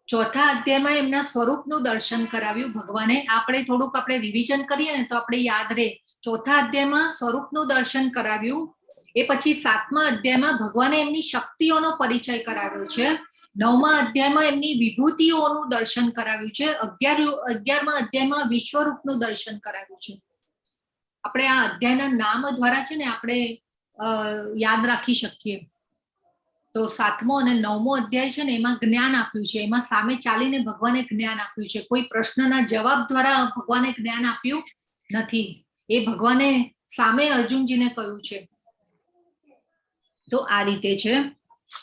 4થા અધ્યાયમાં એમના સ્વરૂપનું દર્શન કરાવ્યું ભગવાને. આપણે રિવિઝન કરીએ ને તો આપણે યાદ રહે. 4થા અધ્યાયમાં સ્વરૂપનું દર્શન કરાવ્યું. એ પછી 7મા અધ્યાયમાં ભગવાને એમની શક્તિઓનો પરિચય કરાવ્યો છે. 9મા અધ્યાયમાં એમની વિભૂતિઓનું દર્શન કરાવ્યું છે. 11મા અધ્યાયમાં વિશ્વરૂપનું દર્શન કરાવ્યું છે. આપણે આ અધ્યાયના નામ દ્વારા છે ને આપણે યાદ રાખી શકીએ. તો 7મો અને 9મો અધ્યાય છે ને એમાં જ્ઞાન આપ્યું છે. એમાં સામે ચાલીને ભગવાને જ્ઞાન આપ્યું છે. કોઈ પ્રશ્નના જવાબ દ્વારા ભગવાને જ્ઞાન આપ્યું નથી. એ ભગવાને સામે અર્જુનજીને કહ્યું છે. તો આ રીતે છે.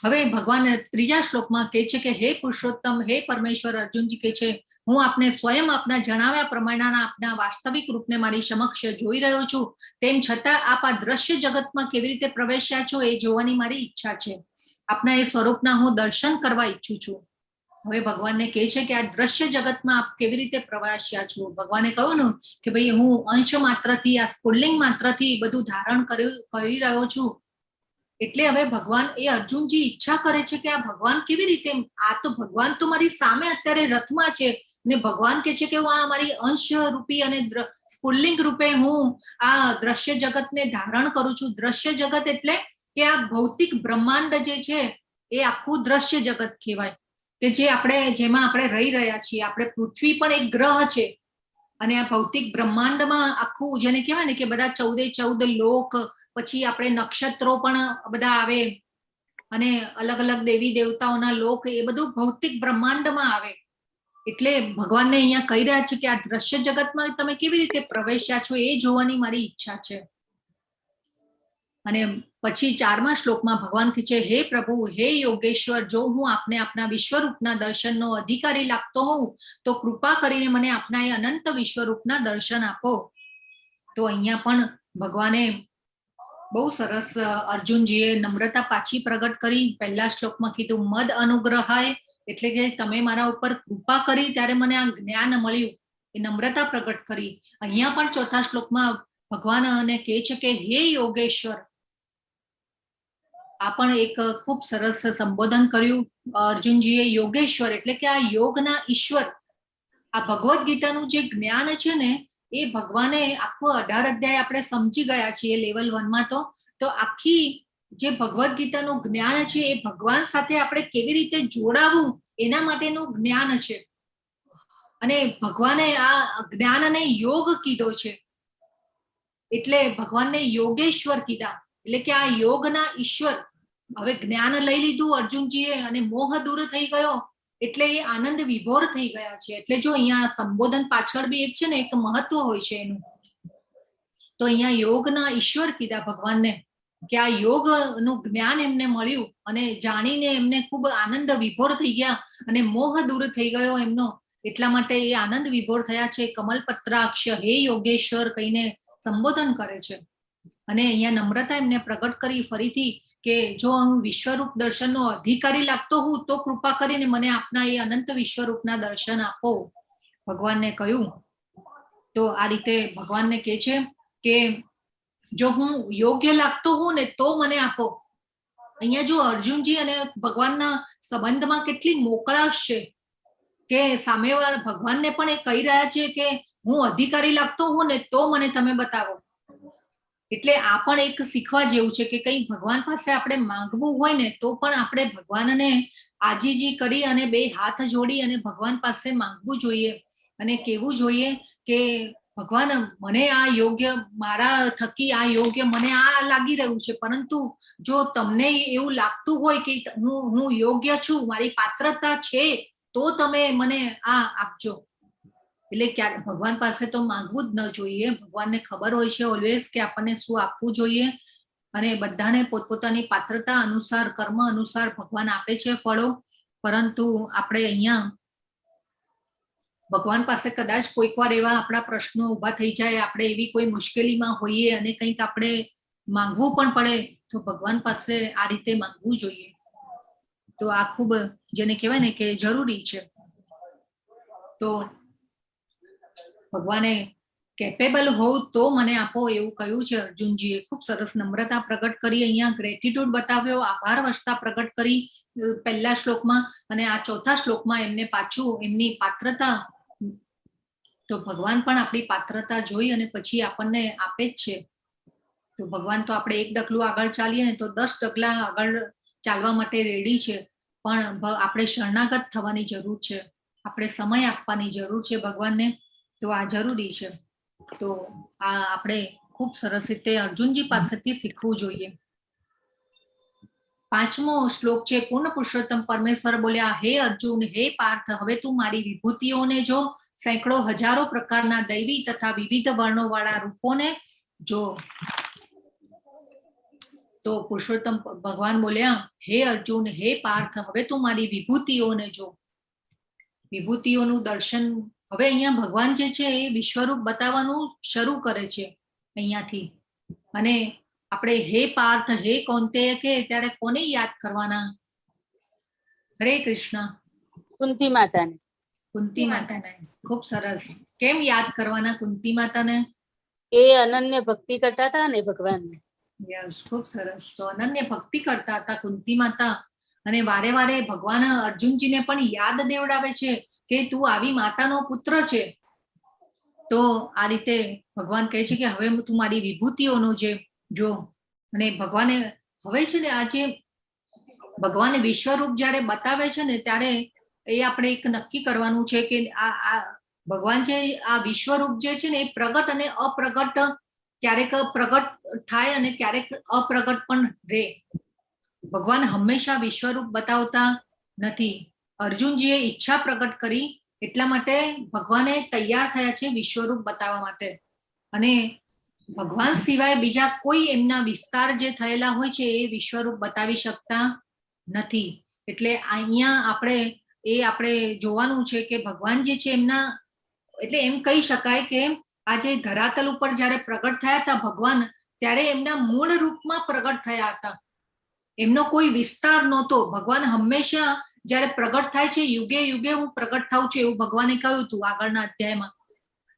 હવે ભગવાન ત્રીજા શ્લોકમાં કહે છે કે હે પુરુષોત્તમ, હે પરમેશ્વર, અર્જુનજી કહે છે હું આપને સ્વયં આપના જણાવ્યા પ્રમાણેના આપના વાસ્તવિક રૂપને મારી સમક્ષ જોઈ રહ્યો છું, તેમ છતાં આપ આ દ્રશ્ય જગતમાં કેવી રીતે પ્રવેશ્યા છો એ જોવાની મારી ઈચ્છા છે. આપના એ સ્વરૂપના હું દર્શન કરવા ઈચ્છું છું. હવે ભગવાનને કહે છે કે આ દ્રશ્ય જગતમાં આપ કેવી રીતે પ્રવેશ્યા છો. ભગવાને કહ્યું ને કે ભાઈ હું અંશ માત્રથી, આ સ્ફુલ્લિંગ માત્રથી બધું ધારણ કરી રહ્યો છું. એટલે હવે ભગવાન એ અર્જુનજી ઈચ્છા કરે છે કે આ ભગવાન કેવી રીતે, આ તો ભગવાન તો મારી સામે અત્યારે રથમાં છે ને ભગવાન કે છે કે હું આ મારી અંશ રૂપી અને સ્ફુલ્લિંગ રૂપે હું આ દ્રશ્ય જગતને ધારણ કરું છું. દ્રશ્ય જગત એટલે કે આ ભૌતિક બ્રહ્માંડ જે છે એ આખું દ્રશ્ય જગત કહેવાય, કે જેમાં આપણે રહી રહ્યા છીએ. આપણે પૃથ્વી પણ એક ગ્રહ છે અને આ ભૌતિક બ્રહ્માંડમાં આખું જેને કહેવાય ને કે બધા 14 લોક, પછી આપણે નક્ષત્રો પણ બધા આવે અને અલગ અલગ દેવી દેવતાઓના લોક, એ બધું ભૌતિક બ્રહ્માંડમાં આવે. એટલે ભગવાનને અહીંયા કહી રહ્યા છે કે આ દ્રશ્ય જગતમાં તમે કેવી રીતે પ્રવેશ્યા છો એ જોવાની મારી ઈચ્છા છે. અને પછી 4મા શ્લોકમાં ભગવાન કહે છે હે પ્રભુ, હે યોગેશ્વર, જો હું આપને આપના વિશ્વરૂપના દર્શનનો અધિકારી લાગતો હોઉં તો કૃપા કરીને મને આપના એ અનંત વિશ્વરૂપના દર્શન આપો. તો અહીંયા પણ ભગવાને બહુ સરસ અર્જુનજીએ નમ્રતા પાછી પ્રગટ કરી. પહેલા શ્લોકમાં કીધું મદ અનુગ્રહાય, એટલે કે તમે મારા ઉપર કૃપા કરી ત્યારે મને આ જ્ઞાન મળ્યું, એ નમ્રતા પ્રગટ કરી. અહીંયા પણ 4થા શ્લોકમાં ભગવાન કહે છે કે હે યોગેશ્વર. આ પણ એક ખૂબ સરસ સંબોધન કર્યું અર્જુનજીએ. યોગેશ્વર એટલે કે આ યોગના ઈશ્વર. આ ભગવદ્ ગીતાનું જે જ્ઞાન છે ને એ ભગવાને આખો 18 અધ્યાય આપણે સમજી ગયા છીએ લેવલ 1માં. તો આખી જે ભગવદ્ ગીતાનું જ્ઞાન છે એ ભગવાન સાથે આપણે કેવી રીતે જોડાવું એના માટેનું જ્ઞાન છે. અને ભગવાને આ જ્ઞાનને યોગ કીધો છે, એટલે ભગવાનને યોગેશ્વર કીધા. એટલે કે આ યોગના ઈશ્વર. હવે જ્ઞાન લઈ લીધું અર્જુનજીએ અને મોહ દૂર થઈ ગયો, એટલે એ આનંદ વિભોર થઈ ગયા છે. એટલે જો અહીંયા સંબોધન પાછળ બી એક છે ને એક મહત્વ હોય છે એનું. તો અહીંયા યોગના ઈશ્વર કીધા ભગવાનને, કે આ યોગનું જ્ઞાન એમને મળ્યું અને જાણીને એમને ખૂબ આનંદ વિભોર થઈ ગયા અને મોહ દૂર થઈ ગયો એમનો. એટલા માટે એ આનંદ વિભોર થયા છે. કમલપત્રાક્ષ હે યોગેશ્વર કહીને સંબોધન કરે છે. અને અહીંયા નમ્રતા એમને પ્રગટ કરી ફરીથી કે જો હું વિશ્વરૂપ દર્શનનો અધિકારી લાગતો હું તો કૃપા કરીને મને આપના એ અનંત વિશ્વરૂપના દર્શન આપો, ભગવાનને કહ્યું. તો આ રીતે ભગવાનને કહે છે કે જો હું યોગ્ય લાગતો હું ને તો મને આપો. અહીંયા જો અર્જુનજી અને ભગવાનના સંબંધમાં કેટલી મોકળાશ છે કે સામેવાળા ભગવાનને પણ એ કહી રહ્યા છે કે હું અધિકારી લાગતો હું ને તો મને તમે બતાવો. એટલે આ પણ એક શીખવા જેવું છે કે કંઈ ભગવાન પાસે આપણે માંગવું હોય ને તો પણ આપણે ભગવાનને આજીજી કરી અને 2 હાથ જોડી અને ભગવાન પાસે માંગવું જોઈએ અને કહેવું જોઈએ કે ભગવાન મને આ યોગ્ય, મારા થકી આ યોગ્ય મને આ લાગી રહ્યું છે, પરંતુ જો તમને એવું લાગતું હોય કે હું યોગ્ય છું, મારી પાત્રતા છે, તો તમે મને આ આપજો. એટલે ક્યારે ભગવાન પાસે તો માંગવું જ ન જોઈએ. ભગવાનને ખબર હોય છે ઓલવેઝ કે આપણને શું આપવું જોઈએ. અને બધાને પોતપોતાની પાત્રતા અનુસાર, કર્મ અનુસાર ભગવાન આપે છે ફળો. પરંતુ આપણે અહીંયા ભગવાન પાસે કદાચ કોઈક વાર એવા આપણા પ્રશ્નો ઉભા થઈ જાય, આપણે એવી કોઈ મુશ્કેલીમાં હોઈએ અને કંઈક આપણે માંગવું પણ પડે, તો ભગવાન પાસે આ રીતે માંગવું જોઈએ. તો આ ખૂબ જેને કહેવાય ને કે જરૂરી છે. તો ભગવાને કેપેબલ હોવ તો મને આપો એવું કહ્યું છે અર્જુનજીએ. ખૂબ સરસ નમ્રતા પ્રગટ કરી, અહીંયા ગ્રેટિટ્યુડ બતાવ્યો, આભાર વસ્તા પ્રગટ કરી પહેલા શ્લોકમાં. અને આ 4થા શ્લોકમાં એમને પાછું એમની પાત્રતા. તો ભગવાન પણ આપણી પાત્રતા જોઈ અને પછી આપણને આપે જ છે. તો ભગવાન તો આપણે 1 ડગલું આગળ ચાલીએ ને તો 10 ડગલા આગળ ચાલવા માટે રેડી છે. પણ આપણે શરણાગત થવાની જરૂર છે, આપણે સમય આપવાની જરૂર છે ભગવાનને. તો આ જરૂરી છે. તો આ આપણે ખૂબ સરસ રીતે અર્જુનજી પાસેથી શીખવું જોઈએ. 5મો શ્લોક છે. પૂર્ણ પુરુષોત્તમ પરમેશ્વર બોલ્યા, હે અર્જુન, હે પાર્થ, હવે તું મારી વિભૂતિઓને જો, સેંકડો હજારો પ્રકારના દૈવી તથા વિવિધ વર્ણોવાળા રૂપોને જો. તો પુરુષોત્તમ ભગવાન બોલ્યા, હે અર્જુન, હે પાર્થ, હવે તું મારી વિભૂતિઓને જો. વિભૂતિઓનું દર્શન હવે અહીંયા ભગવાન જે છે એ વિશ્વરૂપ બતાવવાનું શરૂ કરે છે અહીંયાથી. અને આપણે હે પાર્થ, હે કૌંતેય કે ત્યારે કોને યાદ કરવાના? હરે કૃષ્ણ. કુંતી માતાને. કુંતી માતાને. ખૂબ સરસ. કેમ યાદ કરવાના કુંતી માતાને? એ અનન્ય ભક્તિ કરતા હતા ને ભગવાનને. યસ, ખૂબ સરસ. તો અનન્ય ભક્તિ કરતા હતા કુંતી માતા. અને વારે વારે ભગવાન અર્જુનજીને પણ યાદ દેવડાવે છે કે તું આવી માતાનો પુત્ર છે. તો આ રીતે ભગવાન કહે છે કે હવે તું મારી વિભૂતિઓનો જે જો. અને ભગવાને હવે છે ને આ જે ભગવાને વિશ્વરૂપ જ્યારે બતાવે છે ને ત્યારે એ આપણે એક નક્કી કરવાનું છે કે આ ભગવાન છે આ વિશ્વરૂપ જે છે ને એ પ્રગટ અને અપ્રગટ, ક્યારેક પ્રગટ થાય અને ક્યારેક અપ્રગટ પણ રહે. ભગવાન હંમેશા વિશ્વરૂપ બતાવતા નથી. અર્જુનજીએ ઈચ્છા પ્રગટ કરી એટલા માટે ભગવાને તૈયાર થયા છે વિશ્વરૂપ બતાવવા માટે. અને ભગવાન સિવાય બીજા કોઈ એમના વિસ્તાર જે થયેલા હોય છે એ વિશ્વરૂપ બતાવી શકતા નથી. એટલે અહીંયા આપણે જોવાનું છે કે ભગવાન જે છે એમના, એટલે એમ કહી શકાય કે આ જે ધરાતલ ઉપર જ્યારે પ્રગટ થયા હતા ભગવાન, ત્યારે એમના મૂળ રૂપમાં પ્રગટ થયા હતા. એમનો કોઈ વિસ્તાર નહોતો. ભગવાન હંમેશા જ્યારે પ્રગટ થાય છે, યુગે યુગે હું પ્રગટ થાઉં છું એવું ભગવાને કહ્યું હતું આગળના અધ્યાયમાં.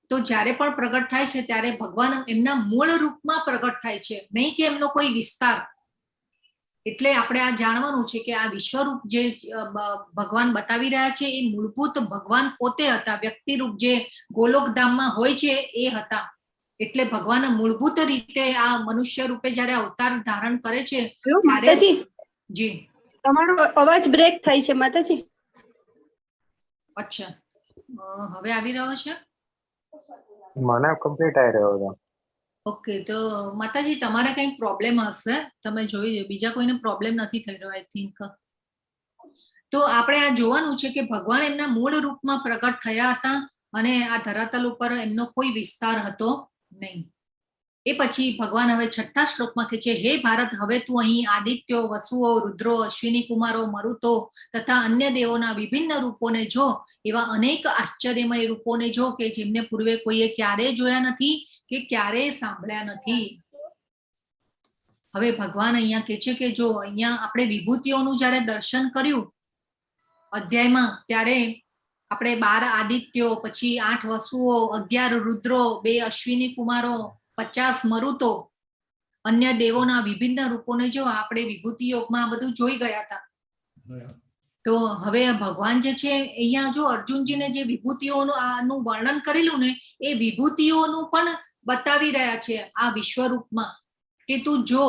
તો જ્યારે પણ પ્રગટ થાય છે ત્યારે ભગવાન એમના મૂળ રૂપમાં પ્રગટ થાય છે, નહીં કે એમનો કોઈ વિસ્તાર. એટલે આપણે આ જાણવાનું છે કે આ વિશ્વરૂપ જે ભગવાન બતાવી રહ્યા છે એ મૂળભૂત ભગવાન પોતે હતા. વ્યક્તિરૂપ જે ગોલોકધામમાં હોય છે એ હતા. એટલે ભગવાન મૂળભૂત રીતે આ મનુષ્ય રૂપે જ્યારે અવતાર ધારણ કરે છે માતાજી. જી, તમારો અવાજ બ્રેક થાય છે માતાજી. અચ્છા, હવે આવી રહ્યો છે? મને કમ્પ્લીટ આવી રહ્યો હતો. ઓકે, તો માતાજી તમારે કઈ પ્રોબ્લેમ હશે, તમે જોઈ લો. બીજા કોઈને પ્રોબ્લેમ નથી થઈ રહ્યો આઈ થિંક. તો આપણે આ જોવાનું છે કે ભગવાન એમના મૂળ રૂપમાં પ્રગટ થયા હતા અને આ ધરાતલ ઉપર એમનો કોઈ વિસ્તાર હતો નહીં. એ પછી ભગવાન હવે 6થા શ્લોકમાં કહે છે, હે ભારત, હવે તું અહીં આદિત્યો, વસુઓ, રુદ્રો, અશ્વિની કુમારો, મરુતો તથા અન્ય દેવોના વિભિન્ન રૂપોને જો. એવા અનેક આશ્ચર્યમય રૂપોને જો કે જેમને પૂર્વે કોઈએ ક્યારેય જોયા નથી કે ક્યારેય સાંભળ્યા નથી. હવે ભગવાન અહીંયા કહે છે કે જો અહીંયા આપણે વિભૂતિઓનું જ્યારે દર્શન કર્યું અધ્યાયમાં, ત્યારે આપણે 12 આદિત્યો, પછી 8 વસુઓ, 11 રુદ્રો, 2 અશ્વિની કુમારો, 50 મરુતો, અન્ય દેવોના વિભિન્ન રૂપોને જો આપણે વિભૂતિ યોગમાં બધું જોઈ ગયા હતા. તો હવે ભગવાન જે છે અહીંયા જો અર્જુનજીને જે વિભૂતિઓનું આનું વર્ણન કરેલું ને એ વિભૂતિઓનું પણ બતાવી રહ્યા છે આ વિશ્વરૂપમાં કે તું જો.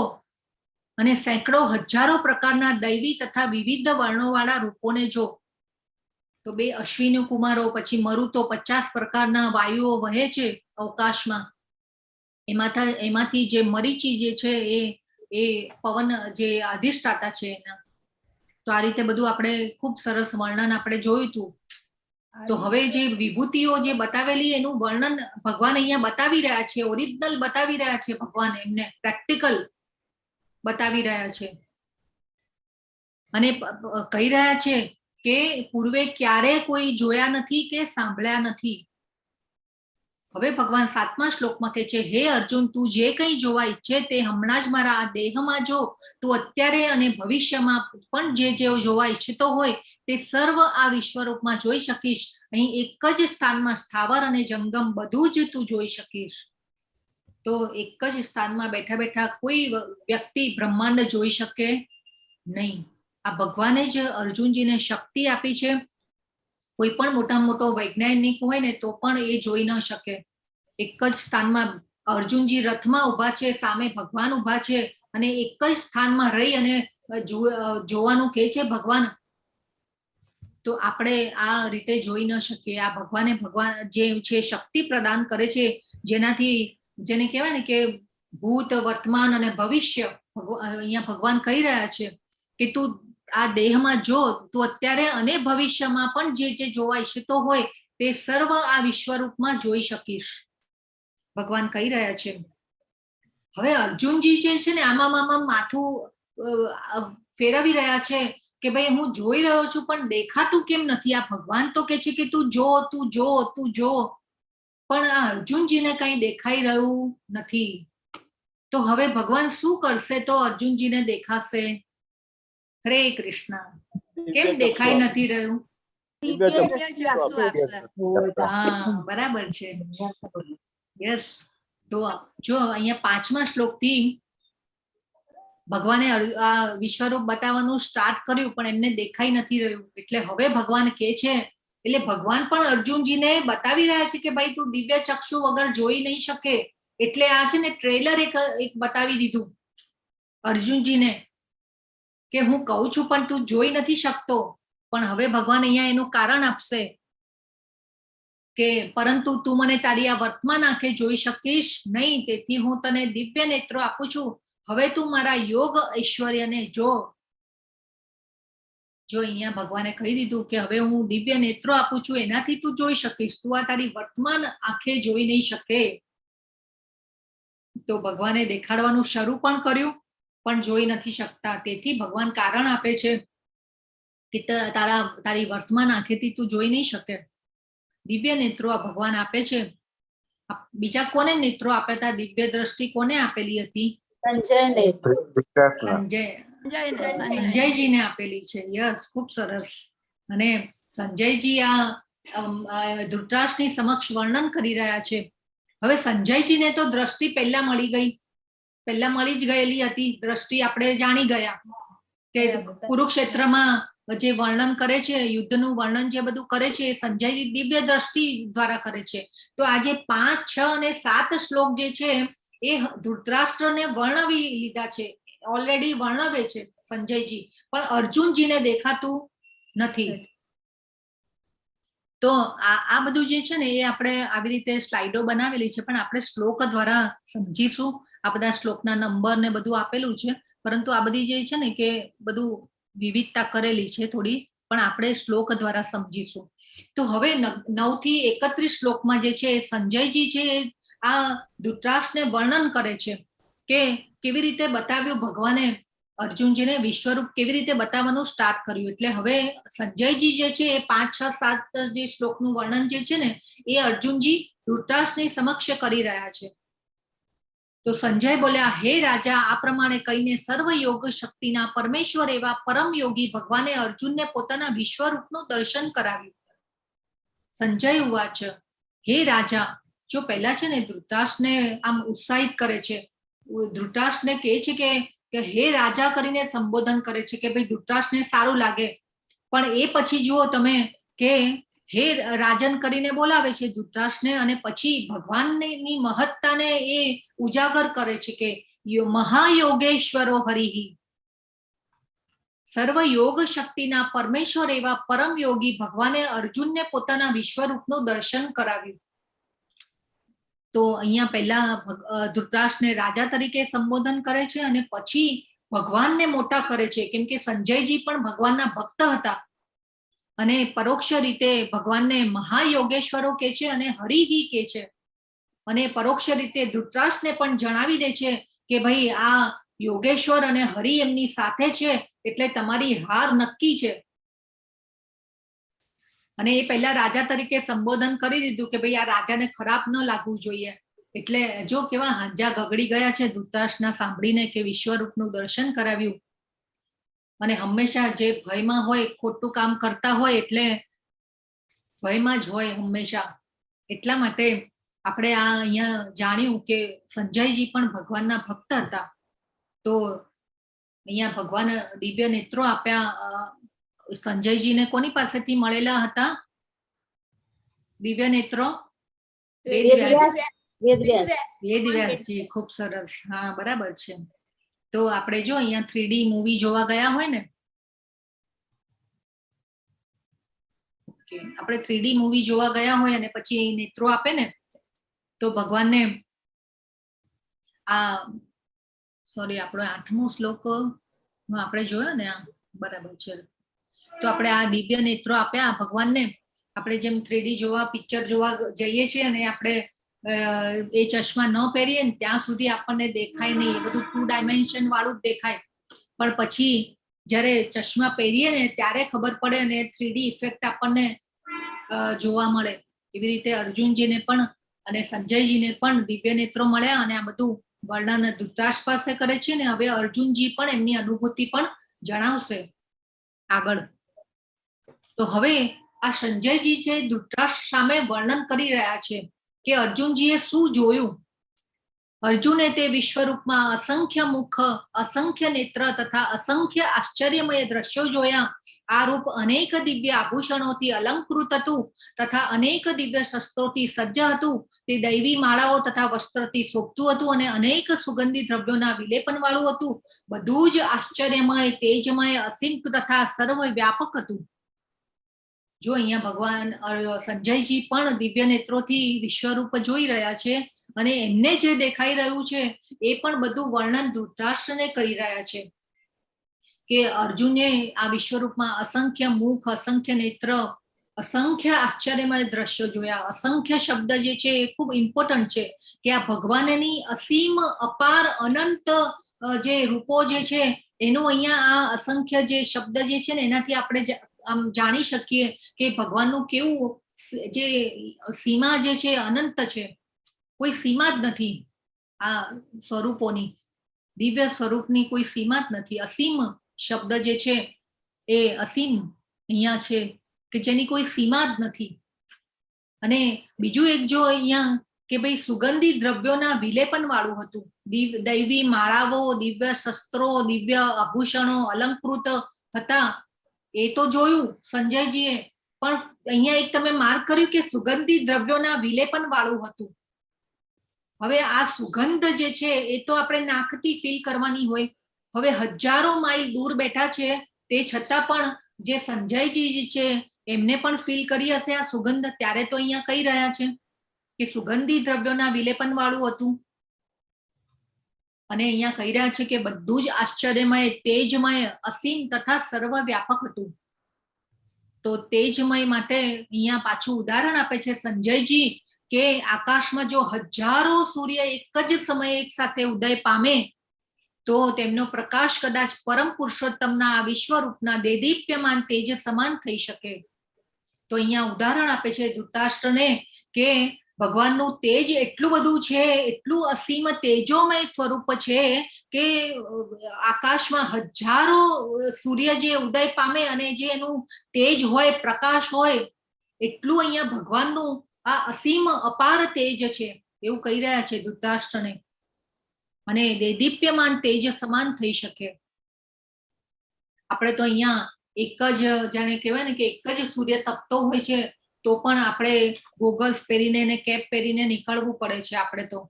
અને સેંકડો હજારો પ્રકારના દૈવી તથા વિવિધ વર્ણોવાળા રૂપોને જો. તો 2 અશ્વિની કુમારો, પછી મરુતો, 50 પ્રકારના વાયુઓ વહે છે અવકાશમાં. એમાંથી જે મરીચી જે છે એ પવન જે અધિષ્ઠાતા છે એના. તો આ રીતે બધું આપણે ખૂબ સરસ વર્ણન આપણે જોયું હતું. તો હવે જે વિભૂતિઓ જે બતાવેલી એનું વર્ણન ભગવાન અહીંયા બતાવી રહ્યા છે, ઓરિજિનલ બતાવી રહ્યા છે ભગવાન, એમને પ્રેક્ટિકલ બતાવી રહ્યા છે. અને કહી રહ્યા છે કે પૂર્વે ક્યારે કોઈ જોયા નથી કે સાંભળ્યા નથી. હવે ભગવાન 7મા શ્લોકમાં કહે છે, હે અર્જુન, તું જે કંઈ જોવા ઈચ્છે તે હમણાં જ મારા આ દેહમાં જો. તું અત્યારે અને ભવિષ્યમાં પણ જે જોવા ઈચ્છતો હોય તે સર્વ આ વિશ્વરૂપમાં જોઈ શકીશ. અહીં એક જ સ્થાનમાં સ્થાવર અને જંગમ બધું જ તું જોઈ શકીશ. તો એક જ સ્થાનમાં બેઠા બેઠા કોઈ વ્યક્તિ બ્રહ્માંડ જોઈ શકે નહીં. આ ભગવાને જ અર્જુનજીને શક્તિ આપી છે. કોઈ પણ મોટામાં મોટો વૈજ્ઞાનિક હોય ને તો પણ એ જોઈ ન શકે. એક જ સ્થાનમાં અર્જુનજી રથમાં ઉભા છે, સામે ભગવાન ઉભા છે અને એક જ સ્થાનમાં રહી અને જોવાનું કહે છે ભગવાન. તો આપણે આ રીતે જોઈ ન શકીએ. આ ભગવાન જે છે શક્તિ પ્રદાન કરે છે, જેનાથી જેને કહેવાય ને કે ભૂત, વર્તમાન અને ભવિષ્ય અહીંયા ભગવાન કહી રહ્યા છે કે તું આ દેહમાં જો. તું અત્યારે અને ભવિષ્યમાં પણ જે જોવા ઈચ્છતો હોય તે સર્વ આ વિશ્વરૂપમાં જોઈ શકીશ, ભગવાન કહી રહ્યા છે. હવે અર્જુનજી જે છે ને આમાં માથું ફેરવી રહ્યા છે કે ભાઈ હું જોઈ રહ્યો છું પણ દેખાતું કેમ નથી. આ ભગવાન તો કે છે કે તું જો તું જો તું જો, પણ આ અર્જુનજીને કઈ દેખાઈ રહ્યું નથી. તો હવે ભગવાન શું કરશે તો અર્જુનજીને દેખાશે? હરે કૃષ્ણ. કેમ દેખાઈ નથી રહ્યું? હા, બરાબર છે. યસ. તો જો અહીંયા 5મા શ્લોકથી ભગવાને આ વિશ્વરૂપ બતાવવાનું સ્ટાર્ટ કર્યું પણ એમને દેખાઈ નથી રહ્યું. એટલે હવે ભગવાન કે છે, એટલે ભગવાન પણ અર્જુનજીને બતાવી રહ્યા છે કે ભાઈ તું દિવ્ય ચક્ષુ વગર જોઈ નહીં શકે. એટલે આ છે ને ટ્રેલર એક બતાવી દીધું અર્જુનજીને કે હું કહું છું પણ તું જોઈ નથી શકતો. પણ હવે ભગવાન અહીંયા એનું કારણ આપશે કે પરંતુ તું મને તારી આ વર્તમાન આંખે જોઈ શકીશ નહીં, તેથી હું તને દિવ્ય નેત્રો આપું છું. હવે તું મારા યોગ ઐશ્વર્યને જો. જો અહીંયા ભગવાને કહી દીધું કે હવે હું દિવ્ય નેત્રો આપું છું, એનાથી તું જોઈ શકીશ. તું આ તારી વર્તમાન આંખે જોઈ નહીં શકે. તો ભગવાને દેખાડવાનું શરૂ પણ કર્યું પણ જોઈ નથી શકતા. તેથી ભગવાન કારણ આપે છે કે તારી વર્તમાન આંખેથી તું જોઈ નહીં શકે. દિવ્ય નેત્રો આ ભગવાન આપે છે. બીજા કોને નેત્રો આપ્યા હતા? દિવ્ય દ્રષ્ટિ કોને આપેલી હતી? સંજયજીને આપેલી છે. યસ, ખૂબ સરસ. અને સંજયજી આ ધૃતરાષ્ટ્રની સમક્ષ વર્ણન કરી રહ્યા છે. હવે સંજયજીને તો દ્રષ્ટિ પહેલા મળી ગઈ, પહેલા મળી જ ગયેલી હતી દ્રષ્ટિ. આપણે જાણી ગયા કે કુરુક્ષેત્રમાં જે વર્ણન કરે છે, યુદ્ધનું વર્ણન જે બધું કરે છે એ સંજયજી દિવ્ય દ્રષ્ટિ દ્વારા કરે છે. તો આજે 5, 6 અને 7 શ્લોક જે છે એ ધૃતરાષ્ટ્રને વર્ણવી લીધા છે, ઓલરેડી વર્ણવે છે સંજયજી, પણ અર્જુનજીને દેખાતું નથી. તો આ બધું જે છે ને એ આપણે આવી રીતે સ્લાઇડો બનાવેલી છે પણ આપણે શ્લોક દ્વારા સમજીશું. આ બધા શ્લોકના નંબર ને બધું આપેલું છે, પરંતુ આ બધી જે છે ને કે બધું વિવિધતા કરેલી છે થોડી, પણ આપણે શ્લોક દ્વારા સમજીશું. તો હવે 9 થી 31 શ્લોકમાં જે છે સંજયજી છે આ ધૃતરાષ્ટ્રને વર્ણન કરે છે કે કેવી રીતે બતાવ્યું ભગવાને અર્જુનજીને વિશ્વરૂપ, કેવી રીતે બતાવવાનું સ્ટાર્ટ કર્યું. એટલે હવે સંજયજી જે છે એ 5, 6, 7 જે શ્લોકનું વર્ણન જે છે ને એ અર્જુનજી ધૃતરાષ્ટ્રની સમક્ષ કરી રહ્યા છે. તો સંજય બોલ્યા, હે રાજા, આ પ્રમાણે કહીને સર્વ યોગ શક્તિના પરમેશ્વર એવા પરમ યોગી ભગવાને અર્જુનને પોતાના વિશ્વરૂપનું દર્શન કરાવ્યું. સંજય ઉવાચ, હે રાજા. જો પહેલા છે ને ધૃતરાષ્ટ્રને આમ ઉત્સાહિત કરે છે, ધૃતરાષ્ટ્રને કહે છે કે હે રાજા કરીને સંબોધન કરે છે કે ભાઈ ધૃતરાષ્ટ્રને સારું લાગે. પણ એ પછી જુઓ તમે કે હે રાજન કરીને બોલાવે છે ધૃતરાષ્ટ્રને, અને પછી ભગવાનની મહત્તાને એ ઉજાગર કરે છે કે મહાયોગેશ્વરો હરિહી, સર્વ યોગ શક્તિના પરમેશ્વર એવા પરમ યોગી ભગવાને અર્જુનને પોતાના વિશ્વરૂપનું દર્શન કરાવ્યું. તો અહીંયા પહેલા ધૃતરાષ્ટ્રને રાજા તરીકે સંબોધન કરે છે અને પછી ભગવાનને મોટા કરે છે, કેમ કે સંજયજી પણ ભગવાનના ભક્ત હતા અને પરોક્ષ રીતે ભગવાનને મહાયોગેશ્વરો કે છે અને હરિહી કે છે. અને પરોક્ષ રીતે ધૃતરાષ્ટ્રને પણ જણાવી દે છે કે ભાઈ આ યોગેશ્વર અને હરિ એમની સાથે છે એટલે તમારી હાર નક્કી છે. અને એ પહેલા રાજા તરીકે સંબોધન કરી દીધું કે ભાઈ આ રાજાને ખરાબ ન લાગવું જોઈએ. એટલે જો કેવા હાંજા ગગડી ગયા છે ધૃતરાષ્ટ્રના સાંભળીને કે વિશ્વરૂપનું દર્શન કરાવ્યું. અને હંમેશા જે ભયમાં હોય, ખોટું કામ કરતા હોય એટલે ભયમાં જ હોય હંમેશા. એટલા માટે આપણે આ અહીંયા જાણ્યું કે સંજયજી પણ ભગવાનના ભક્ત હતા. તો અહીંયા ભગવાન દિવ્ય નેત્રો આપ્યા સંજયજીને. કોની પાસેથી મળેલા હતા દિવ્ય નેત્રો? વેદવ્યાસજી. ખૂબ સરસ. હા, બરાબર છે. તો આપણે જો અહીંયા 3D મૂવી જોવા ગયા હોય ને, આપણે 3D મૂવી જોવા ગયા હોય અને પછી નેત્રો આપે ને, તો ભગવાનને આ સોરી આપણો 8મો શ્લોક આપણે જોયો ને, બરાબર છે. તો આપણે આ દિવ્ય નેત્રો આપ્યા ભગવાનને આપણે જેમ 3D જોવા પિક્ચર જોવા જઈએ છીએ અને આપણે એ ચશ્મા ન પહેરીએ ને ત્યાં સુધી આપણને દેખાય નહીં, એ બધું 2 ડાયમેન્શન વાળું જ દેખાય. પણ પછી જ્યારે ચશ્મા પહેરીએ ને ત્યારે ખબર પડે અને 3D ઇફેક્ટ આપણને જોવા મળે. એવી રીતે અર્જુનજીને પણ અને સંજયજીને પણ દિવ્ય નેત્રો મળ્યા અને આ બધું વર્ણન ધૃતરાષ્ટ્ર પાસે કરે છે ને હવે અર્જુનજી પણ એમની અનુભૂતિ પણ જણાવશે આગળ. તો હવે આ સંજયજી છે ધૃતરાષ્ટ્ર સામે વર્ણન કરી રહ્યા છે કે અર્જુનજીએ શું જોયું. અર્જુને તે વિશ્વરૂપમાં અસંખ્ય મુખ, અસંખ્ય નેત્ર તથા અસંખ્ય આશ્ચર્યમય દ્રશ્યો જોયા. આ રૂપ અનેક દિવ્ય આભૂષણોથી અલંકૃત હતું તથા અનેક દિવ્ય શસ્ત્રોથી સજ્જ હતું. તે દૈવી માળાઓ તથા વસ્ત્રથી શોભતું હતું અને અનેક સુગંધી દ્રવ્યોના વિલેપન વાળું હતું. બધું જ આશ્ચર્યમય, તેજમય, અસીમ તથા સર્વ વ્યાપક હતું. જો અહીંયા ભગવાન સંજયજી પણ દિવ્ય નેત્રોથી વિશ્વરૂપ જોઈ રહ્યા છે અને એમને જે દેખાઈ રહ્યું છે એ પણ બધું વર્ણન ધૃતરાષ્ટ્રને કરી રહ્યા છે કે અર્જુને આ વિશ્વરૂપમાં અસંખ્ય મુખ, અસંખ્ય નેત્ર, અસંખ્ય આશ્ચર્યમય દ્રશ્યો જોયા. અસંખ્ય શબ્દ જે છે એ ખૂબ ઇમ્પોર્ટન્ટ છે કે આ ભગવાનની અસીમ, અપાર, અનંત જે રૂપો જે છે એનું અહીંયા આ અસંખ્ય જે શબ્દ જે છે ને એનાથી આપણે આમ જાણી શકીએ કે ભગવાનનું કેવું જે સીમા જે છે અનંત છે, કોઈ સીમા જ નથી આ સ્વરૂપોની. દિવ્ય સ્વરૂપની કોઈ સીમા જ નથી. અસીમ શબ્દ જે છે એ અસીમ અહીંયા છે કે જેની કોઈ સીમા જ નથી. અને બીજું એક જો અહીંયા કે ભાઈ સુગંધી દ્રવ્યોના વિલેપન વાળું હતું. દૈવી માળાઓ, દિવ્ય શસ્ત્રો, દિવ્ય આભૂષણો અલંકૃત હતા એ તો જોયું સંજયજીએ, પણ અહીંયા એક તમે માર્ક કર્યું કે સુગંધી દ્રવ્યોના વિલેપન વાળું હતું. હવે આ સુગંધ જે છે એ તો આપણે નાકથી ફીલ કરવાની હોય. હવે હજારો માઇલ દૂર બેઠા છે તે છતાં પણ જે સંજયજી છે એમને પણ ફીલ કરી હશે આ સુગંધ. ત્યારે તો અહીંયા કહી રહ્યા છે કે સુગંધી દ્રવ્યોના વિલેપન વાળું હતું. અને અહીંયા કહી રહ્યા છે કે બધું જ આશ્ચર્યમય, તેજમય, અસીમ તથા સર્વ વ્યાપક હતું. તો તેજમય માટે અહીંયા પાછું ઉદાહરણ આપે છે સંજયજી કે આકાશમાં જો હજારો સૂર્ય એક જ સમયે એક સાથે ઉદય પામે તો તેમનો પ્રકાશ કદાચ પરમ પુરુષોત્તમના આ વિશ્વરૂપના દેદીપ્યમાન તેજ સમાન થઈ શકે. તો અહીંયા ઉદાહરણ આપે છે ધૃતરાષ્ટ્રને કે ભગવાનનું તેજ એટલું બધું છે, એટલું અસીમ તેજોમય સ્વરૂપ છે કે આકાશમાં હજારો સૂર્ય જે ઉદય પામે અને જે એનું તેજ હોય, પ્રકાશ હોય, એટલું અહીંયા ભગવાનનું આ અસીમ અપાર તેજ છે એવું કહી રહ્યા છે ધૃતરાષ્ટ્રને. અને દેદીપ્યમાન તેજ સમાન થઈ શકે. આપણે તો અહીંયા એક જ જાણે કહેવાય ને કે એક જ સૂર્ય તપતો હોય છે તો પણ આપણે ગોગલ્સ પહેરીને ને કેપ પહેરીને નીકળવું પડે છે આપણે તો.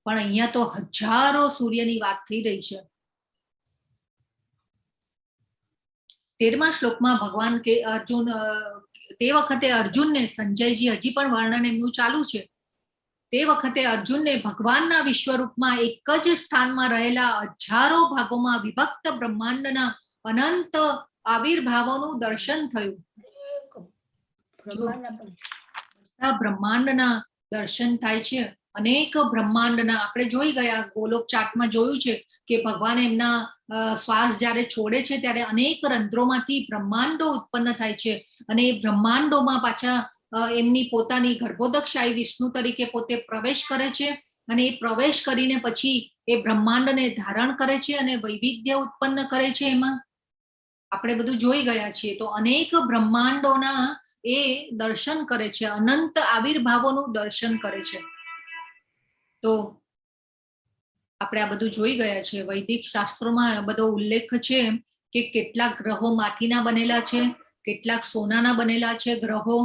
પણ અહીંયા તો હજારો સૂર્યની વાત થઈ રહી છે. 13મા શ્લોકમાં ભગવાન કે અર્જુન તે વખતે અર્જુનને, સંજયજી હજી પણ વર્ણન એમનું ચાલુ છે, તે વખતે અર્જુનને ભગવાનના વિશ્વરૂપમાં એક જ સ્થાનમાં રહેલા હજારો ભાગોમાં વિભક્ત બ્રહ્માંડના અનંત આવિર્ભાવોનું દર્શન થયું. બ્રહ્માંડના દર્શન થાય છે. અનેક બ્રહ્માંડના આપણે જોઈ ગયા ગોલોક ચાર્ટમાં જોયું છે કે ભગવાન એમના શ્વાસ જ્યારે છોડે છે ત્યારે અનેક રંધ્રોમાંથી બ્રહ્માંડો ઉત્પન્ન થાય છે અને એ બ્રહ્માંડોમાં પાછા એમની પોતાની ગર્ભોદકશાહી વિષ્ણુ તરીકે પોતે પ્રવેશ કરે છે અને એ પ્રવેશ કરીને પછી એ બ્રહ્માંડને ધારણ કરે છે અને વૈવિધ્ય ઉત્પન્ન કરે છે. એમાં આપણે બધું જોઈ ગયા છીએ. તો અનેક બ્રહ્માંડોના એ દર્શન કરે છે, અનંત આવિર્ભાવોનું દર્શન કરે છે. તો આપણે આ બધું જોઈ ગયા છે. વૈદિક શાસ્ત્રોમાં બધો ઉલ્લેખ છે કે કેટલાક ગ્રહો માટીના બનેલા છે, કેટલાક સોનાના બનેલા છે ગ્રહો,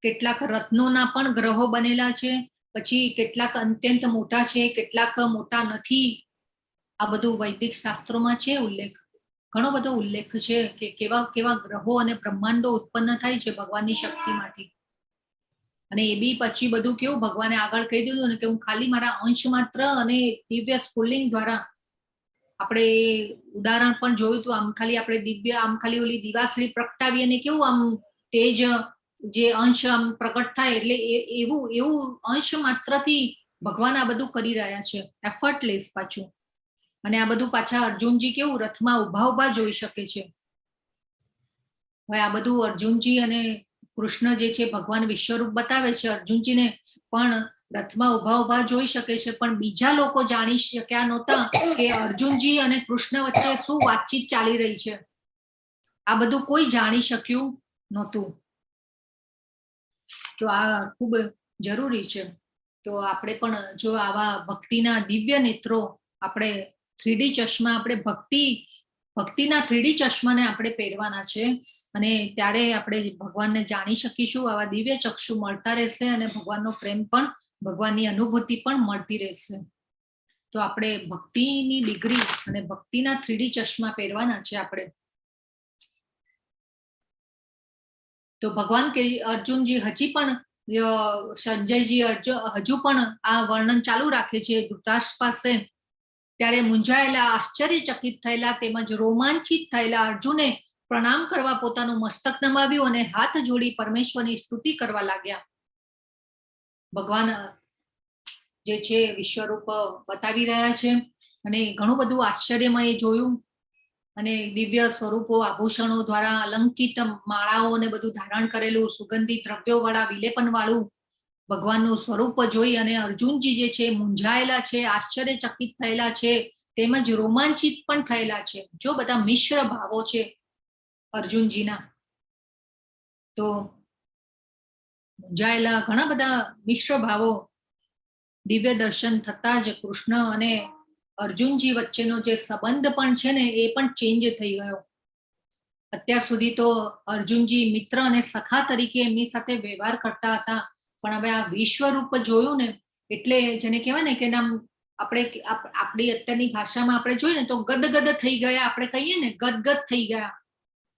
કેટલાક રત્નોના પણ ગ્રહો બનેલા છે, પછી કેટલાક અત્યંત મોટા છે, કેટલાક મોટા નથી. આ બધું વૈદિક શાસ્ત્રોમાં છે ઉલ્લેખ. ઘણો બધો ઉલ્લેખ છે કે કેવા કેવા ગ્રહો અને બ્રહ્માંડો ઉત્પન્ન થાય છે ભગવાનની શક્તિમાંથી. અને એ બી પછી બધું કેવું ભગવાને આગળ કહી દીધું ને કે હું ખાલી મારા અંશ માત્ર અને દિવ્ય સ્ફુલ્લિંગ દ્વારા, આપણે ઉદાહરણ પણ જોયું હતું, આમ ખાલી આપણે દિવ્ય આમ ખાલી ઓલી દિવાસળી પ્રગટાવીએ ને કેવું આમ તેજ જે અંશ આમ પ્રગટ થાય એટલે એવું અંશ માત્રથી ભગવાન આ બધું કરી રહ્યા છે, એફર્ટલેસ પાછું. અને આ બધું પાછા અર્જુનજી કેવું રથમાં ઉભા જોઈ શકે છે. હવે આ બધું અર્જુનજી અને કૃષ્ણ જે છે ભગવાન વિશ્વરૂપ બતાવે છે અર્જુનજીને, પણ રથમાં ઉભા જોઈ શકે છે, પણ બીજા લોકો જાણી શક્યા નહોતા કે અર્જુનજી અને કૃષ્ણ વચ્ચે શું વાતચીત ચાલી રહી છે. આ બધું કોઈ જાણી શક્યું નહોતું. તો આ ખૂબ જરૂરી છે. તો આપણે પણ જો આવા ભક્તિના દિવ્ય નેત્રો, આપણે 3D ચશ્મા, આપણે ભક્તિના 3D ચશ્માને આપણે પહેરવાના છે, અને ત્યારે આપણે ભગવાનને જાણી શકીશું. આવા દિવ્ય ચક્ષુ મળતા રહેશે અને ભગવાનનો પ્રેમ પણ, ભગવાનની અનુભૂતિ પણ મળતી રહેશે. તો આપણે ભક્તિની ડિગ્રી અને ભક્તિના 3D ચશ્મા પહેરવાના છે આપણે. તો ભગવાન કે અર્જુનજી હજી પણ, સંજયજી હજુ પણ આ વર્ણન ચાલુ રાખે છે ધૃતરાષ્ટ્ર પાસે. ત્યારે મૂંઝાયેલા, આશ્ચર્યચકિત થયેલા તેમજ રોમાંચિત થયેલા અર્જુને પ્રણામ કરવા પોતાનું મસ્તક નમાવ્યું અને હાથ જોડી પરમેશ્વરની સ્તુતિ કરવા લાગ્યા. ભગવાન જે છે વિશ્વરૂપ બતાવી રહ્યા છે અને ઘણું બધું આશ્ચર્યમય જોયું, અને દિવ્ય સ્વરૂપો, આભૂષણો દ્વારા અલંકિત માળાઓ ને બધું ધારણ કરેલું, સુગંધિત દ્રવ્યો વાળા, વિલેપન વાળું ભગવાનનું સ્વરૂપ જોઈ અને અર્જુનજી જે છે મૂંઝાયેલા છે, આશ્ચર્યચકિત થયેલા છે, તેમજ રોમાંચિત પણ થયેલા છે. જો બધા મિશ્ર ભાવો છે અર્જુનજીના. તો મૂંઝાયેલા, ઘણા બધા મિશ્ર ભાવો. દિવ્ય દર્શન થતા જ કૃષ્ણ અને અર્જુનજી વચ્ચેનો જે સંબંધ પણ છે ને એ પણ ચેન્જ થઈ ગયો. અત્યાર સુધી તો અર્જુનજી મિત્ર અને સખા તરીકે એમની સાથે વ્યવહાર કરતા હતા, પણ હવે આ વિશ્વરૂપ જોયું ને એટલે જેને કહેવાય ને કે નામ આપણે આપણી અત્યારની ભાષામાં આપણે જોઈએ ને તો ગદગદ થઈ ગયા, આપણે કહીએ ને ગદગદ થઈ ગયા,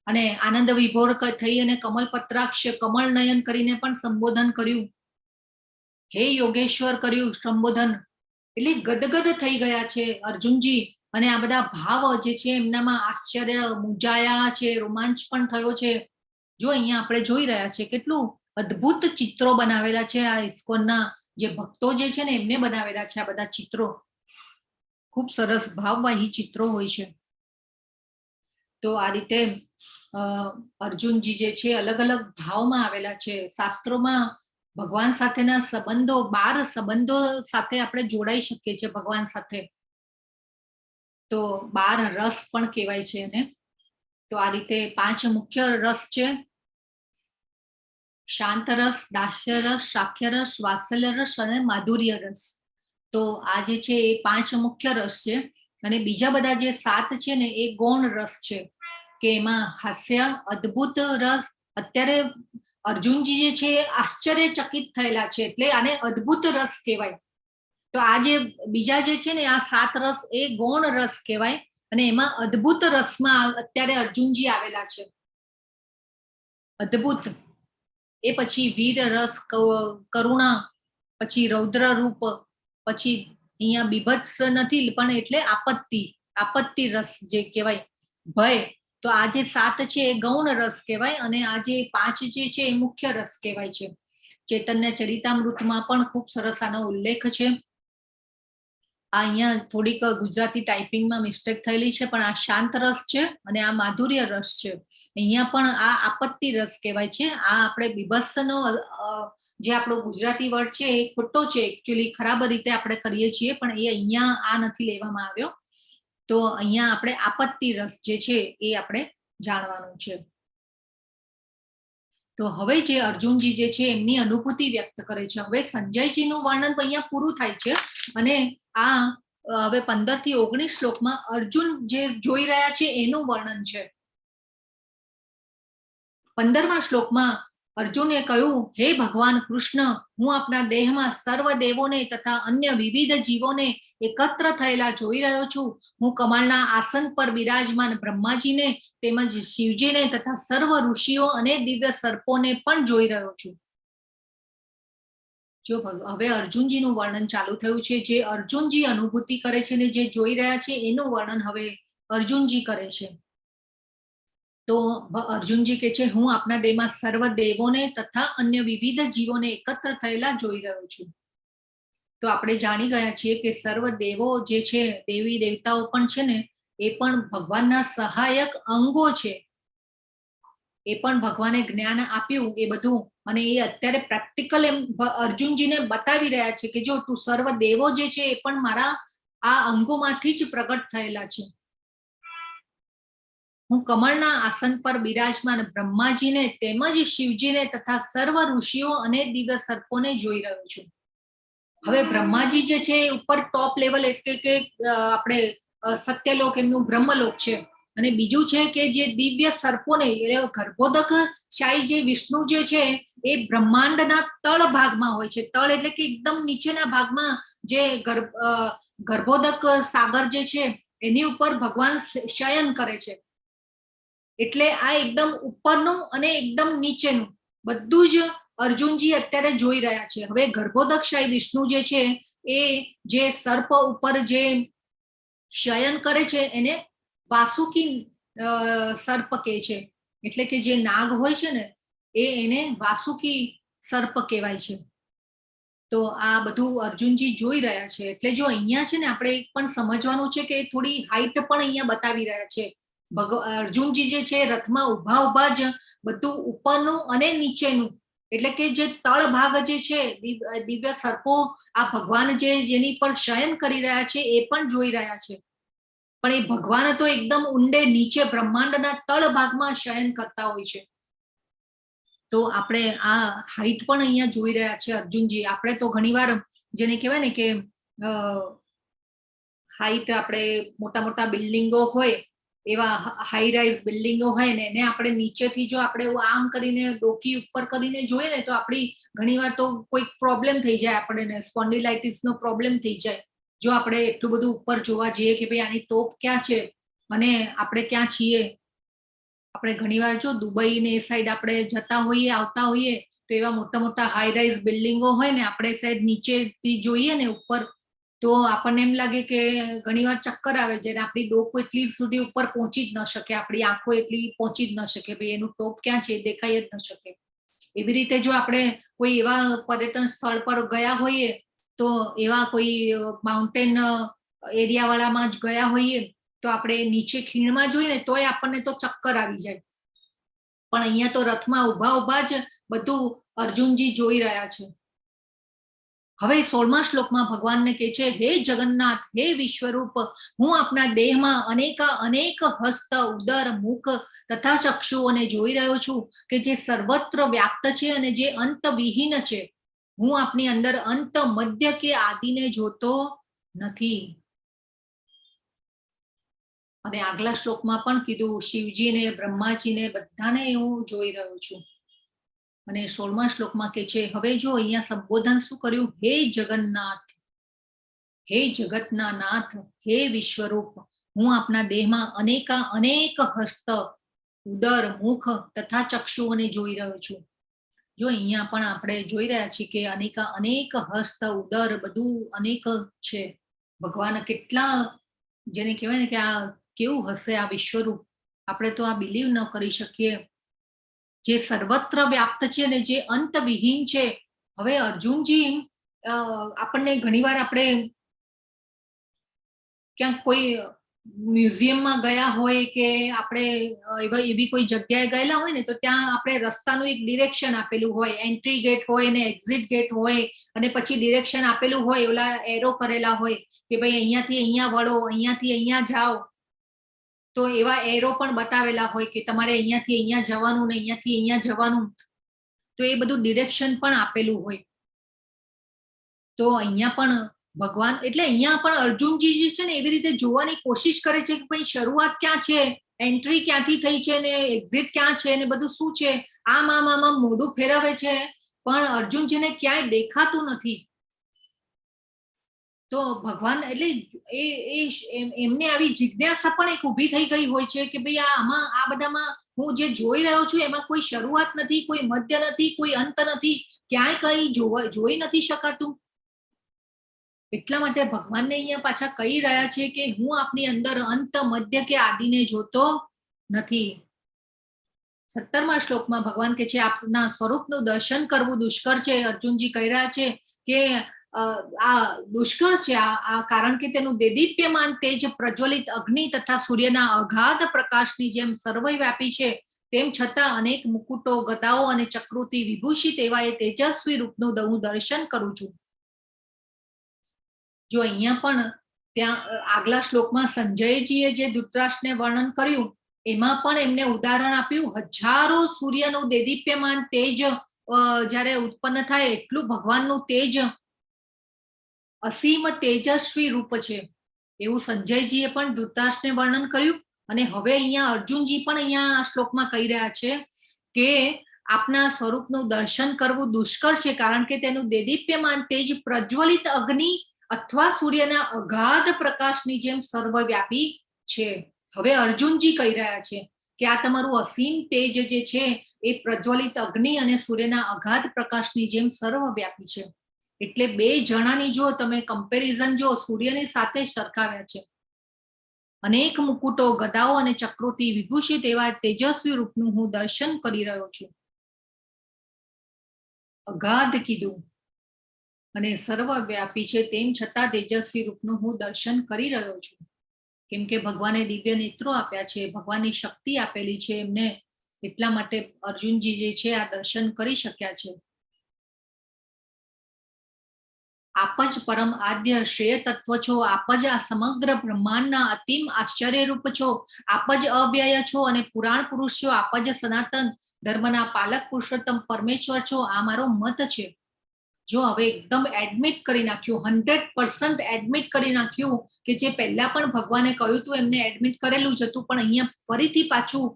અને આનંદ વિભોર થઈ અને કમલ પત્રાક્ષ, કમળ નયન કરીને પણ સંબોધન કર્યું. હે યોગેશ્વર કર્યું સંબોધન. એટલે ગદગદ થઈ ગયા છે અર્જુનજી, અને આ બધા ભાવ જે છે એમનામાં આશ્ચર્ય, મૂંઝાયા છે, રોમાંચ પણ થયો છે. જો અહીંયા આપણે જોઈ રહ્યા છે કેટલું અદ્ભુત ચિત્રો બનાવેલા છે આ ઇસ્કોનના જે ભક્તો જે છે ને એમને બનાવેલા છે આ બધા ચિત્રો. ખૂબ સરસ ભાવવાહી ચિત્રો હોય છે. તો આ રીતે અર્જુનજી જે છે અલગ અલગ ભાવમાં આવેલા છે. શાસ્ત્રોમાં ભગવાન સાથેના સંબંધો, 12 સંબંધો સાથે આપણે જોડાઈ શકીએ છીએ ભગવાન સાથે. તો 12 રસ પણ કહેવાય છે એને. તો આ રીતે 5 મુખ્ય રસ છે: શાંત રસ, દાસ્ય રસ, શાક્ય રસ, વાત્સલ્ય રસ અને માધુર્ય રસ. તો આ જે છે એ 5 મુખ્ય રસ છે, અને બીજા બધા જે 7 છે ને એ ગૌણ રસ છે, કે એમાં હાસ્ય, અદ્ભુત રસ. અત્યારે અર્જુનજી જે છે આશ્ચર્યચકિત થયેલા છે એટલે આને અદ્ભુત રસ કહેવાય. તો આ જે બીજા જે છે ને આ 7 રસ એ ગૌણ રસ કહેવાય, અને એમાં અદ્ભુત રસમાં અત્યારે અર્જુનજી આવેલા છે. અદ્ભુત. એ પછી વીર રસ, કરુણા, પછી રૌદ્ર રૂપ, પછી અહીંયા બીભત્સ નથી પણ એટલે આપત્તિ રસ જે કહેવાય, ભય. તો આ જે 7 છે એ ગૌણ રસ કહેવાય, અને આ જે 5 જે છે એ મુખ્ય રસ કહેવાય છે. ચૈતન્ય ચરિતામૃતમાં પણ ખૂબ સરસ આનો ઉલ્લેખ છે. આ અહીંયા થોડીક ગુજરાતી ટાઈપિંગમાં મિસ્ટેક થયેલી છે, પણ આ શાંત રસ છે અને આ માધુર્ય રસ છે. અહીંયા પણ આ આપત્તિ રસ કહેવાય છે. આ આપણે બીભત્સનો જે આપણો ગુજરાતી વર્ડ છે એ ખોટો છે, એકચ્યુઅલી ખરાબ રીતે આપણે કરીએ છીએ, પણ એ અહીંયા આ નથી લેવામાં આવ્યો. તો અહીંયા આપણે આપત્તિ રસ જે છે એ આપણે જાણવાનું છે. તો હવે જે અર્જુનજી જે છે એમની અનુભૂતિ વ્યક્ત કરે છે. હવે સંજયજીનું વર્ણન અહીંયા પૂરું થાય છે, અને આ હવે 15 થી 19 શ્લોકમાં અર્જુન જે જોઈ રહ્યા છે એનું વર્ણન છે. 15મા શ્લોકમાં અર્જુને કહ્યું, હે ભગવાન કૃષ્ણ, હું આપના દેહમાં સર્વ દેવોને તથા અન્ય વિવિધ જીવોને એકત્ર થયેલા જોઈ રહ્યો છું. હું કમળના આસન પર બિરાજમાન બ્રહ્માજીને તેમજ શિવજીને તથા સર્વ ઋષિઓ અને દિવ્ય સર્પોને પણ જોઈ રહ્યો છું. જો હવે અર્જુનજીનું વર્ણન ચાલુ થયું છે. જે અર્જુનજી અનુભૂતિ કરે છે ને જે જોઈ રહ્યા છે એનું વર્ણન હવે અર્જુનજી કરે છે. તો અર્જુનજી કે છે હું આપના દેહમાં સર્વ દેવોને તથા અન્ય વિવિધ જીવોને એકત્ર થયેલા જોઈ રહ્યો છું. તો આપણે જાણી ગયા છીએ કે સર્વ દેવો જે છે, દેવી દેવતાઓ પણ છે ને, એ પણ ભગવાનના સહાયક અંગો છે. એ પણ ભગવાને જ્ઞાન આપ્યું એ બધું, અને એ અત્યારે પ્રેક્ટિકલ એમ અર્જુનજીને બતાવી રહ્યા છે કે જો તું સર્વ દેવો જે છે એ પણ મારા આ અંગોમાંથી જ પ્રગટ થયેલા છે. હું કમળના આસન પર બિરાજમાન બ્રહ્માજીને તેમજ શિવજીને તથા સર્વ ઋષિઓ અને દિવ્ય સર્પોને જોઈ રહ્યો છું. હવે બ્રહ્માજી જે છે એ ઉપર ટોપ લેવલ એટલે કે આપણે સત્યલોક એમનું બ્રહ્મલોક છે, અને બીજું છે કે જે દિવ્ય સર્પોને ગર્ભોદક શાહી જે વિષ્ણુ જે છે એ બ્રહ્માંડના તળ ભાગમાં હોય છે. તળ એટલે કે એકદમ નીચેના ભાગમાં જે ગર્ભોદક સાગર જે છે એની ઉપર ભગવાન શયન કરે છે. એટલે આ એકદમ ઉપરનું અને એકદમ નીચેનું બધું જ અર્જુનજી અત્યારે જોઈ રહ્યા છે. હવે ગર્ભોદકશાહી વિષ્ણુ જે છે એ જે સર્પ ઉપર જે શયન કરે છે એને વાસુકી સર્પ કહે છે. એટલે કે જે નાગ હોય છે ને એને વાસુકી સર્પ કહેવાય છે. તો આ બધું અર્જુનજી જોઈ રહ્યા છે. એટલે જો અહીંયા છે ને આપણે પણ સમજવાનું છે કે થોડી હાઈટ પણ અહીંયા બતાવી રહ્યા છે. અર્જુનજી જે છે રથમાં ઉભા જ બધું ઉપરનું અને નીચેનું એટલે કે જે તળ ભાગ જે છે દિવ્ય સર્પો આ ભગવાન જે જેની પર શયન કરી રહ્યા છે એ પણ જોઈ રહ્યા છે. પણ એ ભગવાન તો એકદમ ઊંડે નીચે બ્રહ્માંડના તળ ભાગમાં શયન કરતા હોય છે. તો આપણે આ હાઈટ પણ અહીંયા જોઈ રહ્યા છે અર્જુનજી. આપણે તો ઘણીવાર જેને કહેવાય ને કે હાઈટ આપણે મોટા મોટા બિલ્ડિંગો હોય એવા હાઈ રાઇઝ બિલ્ડિંગો હોય ને એને આપણે નીચેથી જો આપણે આમ કરીને ડોકી ઉપર કરીને જોઈએ ને તો આપણી ઘણીવાર તો કોઈક પ્રોબ્લેમ થઈ જાય, આપણને સ્પોન્ડિલાઇટિસનો પ્રોબ્લેમ થઈ જાય જો આપણે એટલું બધું ઉપર જોવા જઈએ કે ભાઈ આની ટોપ ક્યાં છે અને આપણે ક્યાં છીએ. આપણે ઘણીવાર જો દુબઈ ને એ સાઈડ આપણે જતા હોઈએ આવતા હોઈએ તો એવા મોટા મોટા હાઈ રાઇઝ બિલ્ડિંગો હોય ને આપણે સાઈડ નીચેથી જોઈએ ને ઉપર તો આપણને એમ લાગે કે ઘણીવાર ચક્કર આવે જ્યારે આપણી ડોકો એટલી સુધી ઉપર પહોંચી જ ન શકે, આપણી આંખો એટલી પહોંચી જ ન શકે, ભાઈ એનું ટોપ ક્યાં છે દેખાઈ જ ન શકે. એવી રીતે જો આપણે કોઈ એવા પર્યટન સ્થળ પર ગયા હોઈએ તો એવા કોઈ માઉન્ટેન એરિયા વાળામાં જ ગયા હોઈએ તો આપણે નીચે ખીણમાં જોઈએ ને તોય આપણને તો ચક્કર આવી જાય. પણ અહીંયા તો રથમાં ઉભા જ બધું અર્જુનજી જોઈ રહ્યા છે. હવે 16મા શ્લોકમાં ભગવાનને કહે છે હે જગન્નાથ, હે વિશ્વરૂપ, હું આપના દેહમાં અનેક હસ્ત, ઉદર, મુખ તથા ચક્ષુઓને જોઈ રહ્યો છું કે જે સર્વત્ર વ્યાપ્ત છે અને જે અંત વિહીન છે. હું આપની અંદર અંત, મધ્ય કે આદિને જોતો નથી. અને આગલા શ્લોકમાં પણ કીધું શિવજીને, બ્રહ્માજીને બધાને હું જોઈ રહ્યો છું. અને 16મા શ્લોકમાં કે છે હવે જો અહીંયા સંબોધન શું કર્યું, હે જગન્નાથ, હે જગતના નાથ, હે વિશ્વરૂપ, હું આપના દેહમાં અનેક હસ્ત, ઉદર, મુખ તથા ચક્ષુઓને જોઈ રહ્યો છું. જો અહીંયા પણ આપણે જોઈ રહ્યા છીએ કે અનેક હસ્ત, ઉદર બધું અનેક છે. ભગવાન કેટલા જેને કહેવાય ને કે આ કેવું હશે આ વિશ્વરૂપ, આપણે તો આ બિલીવ ન કરી શકીએ. જે સર્વત્ર વ્યાપ્ત છે ને જે અંત વિહીન છે. હવે અર્જુનજી આપણને ઘણીવાર આપણે ક્યાંક કોઈ મ્યુઝિયમમાં ગયા હોય કે આપણે એવી કોઈ જગ્યાએ ગયેલા હોય ને તો ત્યાં આપણે રસ્તાનું એક ડિરેક્શન આપેલું હોય, એન્ટ્રી ગેટ હોય ને એક્ઝિટ ગેટ હોય અને પછી ડિરેક્શન આપેલું હોય, ઓલા એરો કરેલા હોય કે ભાઈ અહીંયાથી અહીંયા વળો, અહીંયાથી અહીંયા જાઓ. તો એવા એરો પણ બતાવેલા હોય કે તમારે અહીંયાથી અહીંયા જવાનું ને અહીંયાથી અહીંયા જવાનું. તો એ બધું ડિરેક્શન પણ આપેલું હોય. તો અહીંયા પણ ભગવાન એટલે અહીંયા પણ અર્જુનજી જે છે ને એવી રીતે જોવાની કોશિશ કરે છે કે ભાઈ શરૂઆત ક્યાં છે, એન્ટ્રી ક્યાંથી થઈ છે ને એક્ઝિટ ક્યાં છે ને બધું શું છે. આમ મોઢું ફેરવે છે પણ અર્જુનજીને ક્યાંય દેખાતું નથી. તો ભગવાન એટલે એમને આવી જિજ્ઞાસા પણ એક ઊભી થઈ ગઈ હોય છે કે ભાઈ આ બધામાં હું જે જોઈ રહ્યો છું એમાં કોઈ શરૂઆત નથી, કોઈ મધ્ય નથી, કોઈ અંત નથી, ક્યાંય કઈ જોઈ નથી શકાતું. એટલા માટે ભગવાનને અહીંયા પાછા કહી રહ્યા છે કે હું આપની અંદર અંત, મધ્ય કે આદિને જોતો નથી. 17મા શ્લોકમાં ભગવાન કે છે આપના સ્વરૂપનું દર્શન કરવું દુષ્કર છે. અર્જુનજી કહી રહ્યા છે કે આ દુષ્કર છે આ કારણ કે તેનું દેદીપ્યમાન તેજ પ્રજ્વલિત અગ્નિ તથા સૂર્યના અગાધ પ્રકાશની જેમ સર્વવ્યાપી છે. તેમ છતાં અનેક મુકુટો ગદાઓ અને ચક્રોથી વિભૂષિત એવા એ તેજસ્વી રૂપનું હું દર્શન કરું છું. જો અહીંયા પણ ત્યાં આગલા શ્લોકમાં સંજયજીએ જે ધૃતરાષ્ટ્રને વર્ણન કર્યું એમાં પણ એમને ઉદાહરણ આપ્યું. હજારો સૂર્યનું દેદીપ્યમાન તેજ જ્યારે ઉત્પન્ન થાય એટલું ભગવાનનું તેજ અસીમ તેજસ્વી રૂપ છે એવું સંજયજીએ પણ ધૃતરાષ્ટ્રને વર્ણન કર્યું. અને હવે અહીંયા અર્જુનજી પણ અહીંયા આ શ્લોકમાં કહી રહ્યા છે કે આપના સ્વરૂપનું દર્શન કરવું દુષ્કર છે કારણ કે તેનું દેદીપ્યમાન તેજ પ્રજ્વલિત અગ્નિ અથવા સૂર્યના અગાધ પ્રકાશની જેમ સર્વવ્યાપી છે. હવે અર્જુનજી કહી રહ્યા છે કે આ તમારું અસીમ તેજ જે છે એ પ્રજ્વલિત અગ્નિ અને સૂર્યના અગાધ પ્રકાશની જેમ સર્વવ્યાપી છે. એટલે બે જણાની જો તમે કમ્પેરિઝન જો સૂર્યની સાથે સરખાવ્યા છે. અનેક મુકુટો ગદાઓ અને ચક્રોથી વિભૂષિત એવા તેજસ્વી રૂપનું હું દર્શન કરી રહ્યો છું. અગાધ કીધું અને સર્વવ્યાપી છે તેમ છતાં તેજસ્વી રૂપનું હું દર્શન કરી રહ્યો છું. કેમ કે ભગવાને દિવ્ય નેત્રો આપ્યા છે, ભગવાનની શક્તિ આપેલી છે એમને, એટલા માટે અર્જુનજી જે છે આ દર્શન કરી શક્યા છે. આપ જ પરમ આદ્ય શ્રેય તત્વ છો, આપ જ આ સમગ્ર બ્રહ્માંડના અતિમ આશ્ચર્ય રૂપ છો, આપ જ અવ્યય છો અને પુરાણ પુરુષ છો, આપ જ સનાતન ધર્મના પાલક પુરુષોત્તમ પરમેશ્વર છો. આ મારો મત છે. જો હવે એકદમ એડમિટ કરી નાખ્યું, 100% એડમિટ કરી નાખ્યું કે જે પહેલા પણ ભગવાને કહ્યું હતું એમને એડમિટ કરેલું જ હતું, પણ અહીંયા ફરીથી પાછું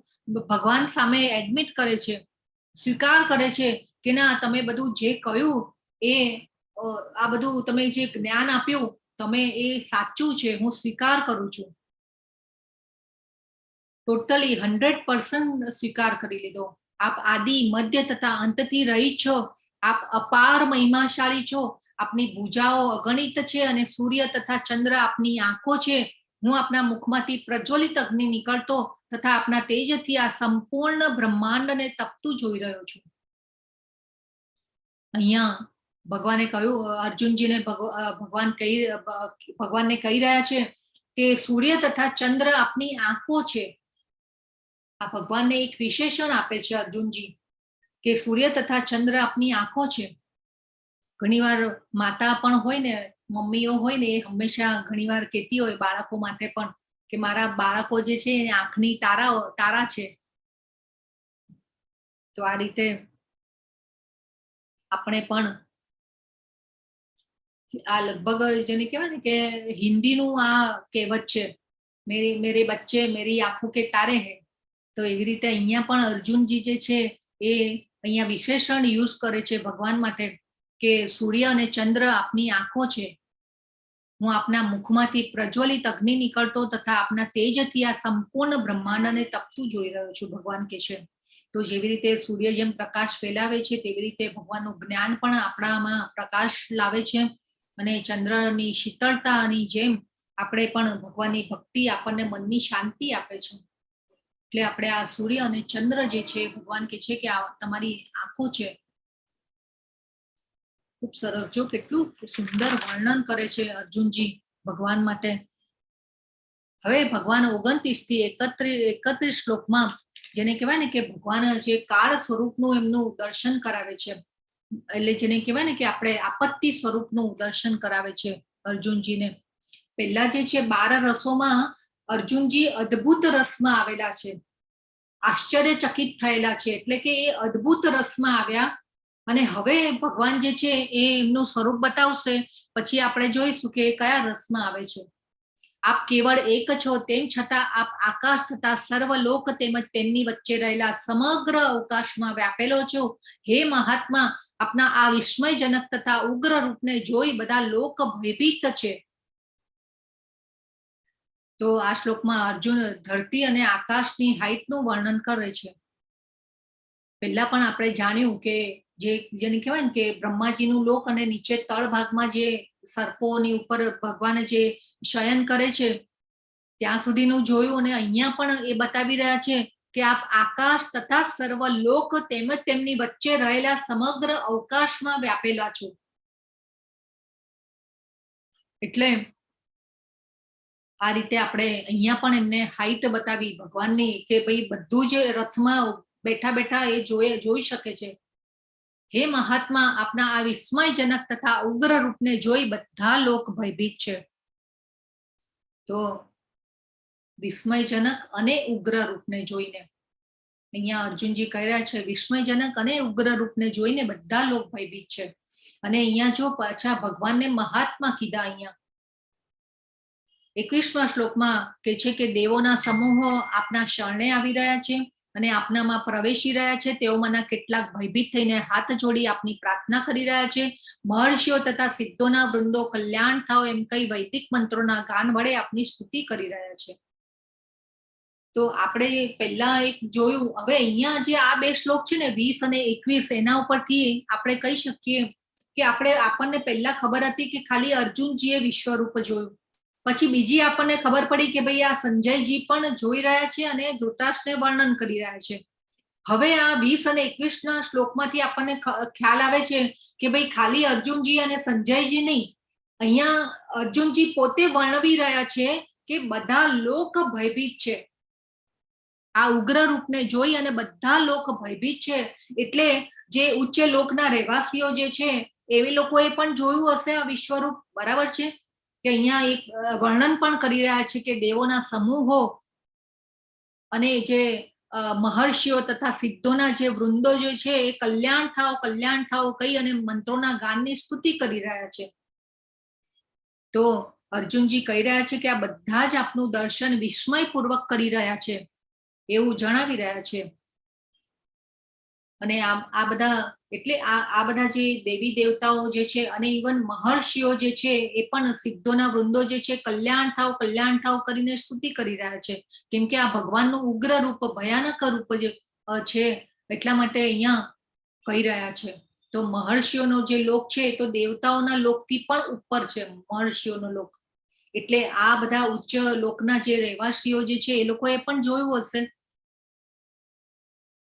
ભગવાન સામે એડમિટ કરે છે, સ્વીકાર કરે છે કે ના તમે બધું જે કહ્યું એ આ બધું તમે જે જ્ઞાન આપ્યું તમે એ સાચું છે, હું સ્વીકાર કરું છું. ટોટલી 100% સ્વીકાર કરી લીધો. આપ આદિ મધ્ય તથા અંતથી રહિત છો, આપ અપાર મહિમાશાળી છો, આપની ભુજાઓ અગણિત છે અને સૂર્ય તથા ચંદ્ર આપની આંખો છે. હું આપના મુખમાંથી પ્રજ્વલિત અગ્નિ નીકળતો તથા આપના તેજથી આ સંપૂર્ણ બ્રહ્માંડને તપતું જોઈ રહ્યો છું. અહીંયા ભગવાને કહ્યું, અર્જુનજીને ભગવાનને કહી રહ્યા છે કે સૂર્ય તથા ચંદ્ર આપની આંખો છે. આ ભગવાનને એક વિશેષણ આપે છે અર્જુનજી કે સૂર્ય તથા ચંદ્ર આપની આંખો છે. ઘણીવાર માતા પણ હોય ને, મમ્મીઓ હોય ને, એ હંમેશા ઘણીવાર કહેતી હોય બાળકો માટે પણ કે મારા બાળકો જે છે એ આંખની તારા છે. તો આ રીતે આપણે પણ આ લગભગ જેને કહેવાય ને કે હિન્દીનું આ કહેવત છે, મેરે બચ્ચે મેરી આંખો કે તારે હે. તો એવી રીતે અહીંયા પણ અર્જુનજી જે છે એ અહીંયા વિશેષણ યુઝ કરે છે ભગવાન માટે કે સૂર્ય અને ચંદ્ર આપની આંખો છે. હું આપના મુખમાંથી પ્રજ્વલિત અગ્નિ નીકળતો તથા આપના તેજથી આ સંપૂર્ણ બ્રહ્માંડને તપતું જોઈ રહ્યો છું, ભગવાન કે છે. તો જેવી રીતે સૂર્ય જેમ પ્રકાશ ફેલાવે છે તેવી રીતે ભગવાનનું જ્ઞાન પણ આપણામાં પ્રકાશ લાવે છે અને ચંદ્રની શીતળતાની જેમ આપણે પણ ભગવાનની ભક્તિ આપણને મનની શાંતિ આપે છે. એટલે આપણે આ સૂર્ય અને ચંદ્ર જે છે ભગવાન કે છે કે આ તમારી આંખો છે. ખૂબ સરસ. જો કેટલું સુંદર વર્ણન કરે છે અર્જુનજી ભગવાન માટે. હવે ભગવાન 29 થી 31 શ્લોકમાં જેને કહેવાય ને કે ભગવાન જે કાળ સ્વરૂપનું એમનું દર્શન કરાવે છે, એટલે જેને કહેવાય ને કે આપણે આપત્તિ સ્વરૂપનું દર્શન કરાવે છે અર્જુનજીને. પહેલા જે છે 12 રસોમાં અર્જુનજી અદ્ભુત રસમાં આવેલા છે, આશ્ચર્યચકિત થયેલા છે, એટલે કે એ અદ્ભુત રસમાં આવ્યા. અને હવે ભગવાન જે છે એ એમનું સ્વરૂપ બતાવશે, પછી આપણે જોઈશું કે કયા રસમાં આવે છે. આપ કેવળ એક છો, તેમ છતાં આપ આકાશ તથા સર્વલોક તેમજ તેમની વચ્ચે રહેલા સમગ્ર અવકાશમાં વ્યાપેલો છો. હે મહાત્મા, આપના આ વિસ્મયજનક તથા ઉગ્ર રૂપને જોઈ બધા લોક ભયભીત છે. તો આ શ્લોકમાં અર્જુન ધરતી અને આકાશની હાઈટનું વર્ણન કરે છે. પહેલા પણ આપણે જાણ્યું કે જેને કહેવાય ને કે બ્રહ્માજીનું લોક અને નીચે તળ ભાગમાં જે સર્પોની ઉપર ભગવાન જે શયન કરે છે ત્યાં સુધીનું જોયું. અને અહીંયા પણ એ બતાવી રહ્યા છે કે આપ આકાશ તથા સર્વ લોક તેમજ તેમની વચ્ચે રહેલા સમગ્ર અવકાશમાં વ્યાપેલા છો. એટલે આ રીતે આપણે અહીંયા પણ એમને હાઈટ બતાવી ભગવાનની કે ભાઈ બધું જ રથમાં બેઠા બેઠા એ જોઈ શકે છે. હે મહાત્મા, આપના આ વિસ્મયજનક તથા ઉગ્ર રૂપને જોઈ બધા લોક ભયભીત છે. તો વિસ્મયજનક અને ઉગ્ર રૂપને જોઈને અહીંયા અર્જુનજી કહી રહ્યા છે વિસ્મયજનક અને ઉગ્ર રૂપને જોઈને બધા લોક ભયભીત છે. અને અહીંયા જો પાછા ભગવાનને મહાત્મા કીધા. અહીંયા 21મા શ્લોકમાં કે છે કે દેવોના સમૂહો આપના શરણે આવી રહ્યા છે અને આપનામાં પ્રવેશી રહ્યા છે. તેઓમાંના કેટલાક ભયભીત થઈને હાથ જોડી આપની પ્રાર્થના કરી રહ્યા છે. મહર્ષિઓ તથા સિદ્ધોના વૃંદો કલ્યાણ થાવ એમ કઈ વૈદિક મંત્રોના ગાન વડે આપની સ્તુતિ કરી રહ્યા છે. તો આપણે પહેલા એક જોયું. હવે અહીંયા જે આ બે શ્લોક છે ને 20 અને 21, એના ઉપરથી આપણે કહી શકીએ કે આપણને પહેલા ખબર હતી કે ખાલી અર્જુનજીએ વિશ્વરૂપ જોયું. પછી બીજી આપણને ખબર પડી કે ભાઈ આ સંજયજી પણ જોઈ રહ્યા છે અને ધૃતરાષ્ટ્રને વર્ણન કરી રહ્યા છે. હવે આ 20 અને 21ના શ્લોકમાંથી આપણને ખ્યાલ આવે છે કે ભાઈ ખાલી અર્જુનજી અને સંજયજી નહીં, અહીંયા અર્જુનજી પોતે વર્ણવી રહ્યા છે કે બધા લોક ભયભીત છે. આ ઉગ્ર રૂપને જોઈ અને બધા લોક ભયભીત છે. એટલે જે ઉચ્ચ લોકના રહેવાસીઓ જે છે એવી લોકોએ પણ જોયું હશે આ વિશ્વરૂપ. બરાબર છે કે અહીંયા એક વર્ણન પણ કરી રહ્યા છે કે દેવોના સમૂહો અને જે મહર્ષિઓ તથા સિદ્ધોના જે વૃંદો જે છે એ કલ્યાણ થાવ કહી અને મંત્રોના ગાનની સ્તુતિ કરી રહ્યા છે. તો અર્જુનજી કહી રહ્યા છે કે આ બધા જ આપનું દર્શન વિસ્મયપૂર્વક કરી રહ્યા છે એવું જણાવી રહ્યા છે. અને આ બધા એટલે આ બધા જે દેવી દેવતાઓ જે છે અને ઇવન મહર્ષિઓ જે છે એ પણ સિદ્ધોના વૃંદો જે છે કલ્યાણ થાવ કરીને સ્તુતિ કરી રહ્યા છે. કેમ કે આ ભગવાનનું ઉગ્ર રૂપ, ભયાનક રૂપ જે છે એટલા માટે અહીંયા કહી રહ્યા છે. તો મહર્ષિઓનો જે લોક છે એ તો દેવતાઓના લોકથી પણ ઉપર છે મહર્ષિઓનો લોક. એટલે આ બધા ઉચ્ચ લોકના જે રહેવાસીઓ જે છે એ લોકોએ પણ જોયું હશે.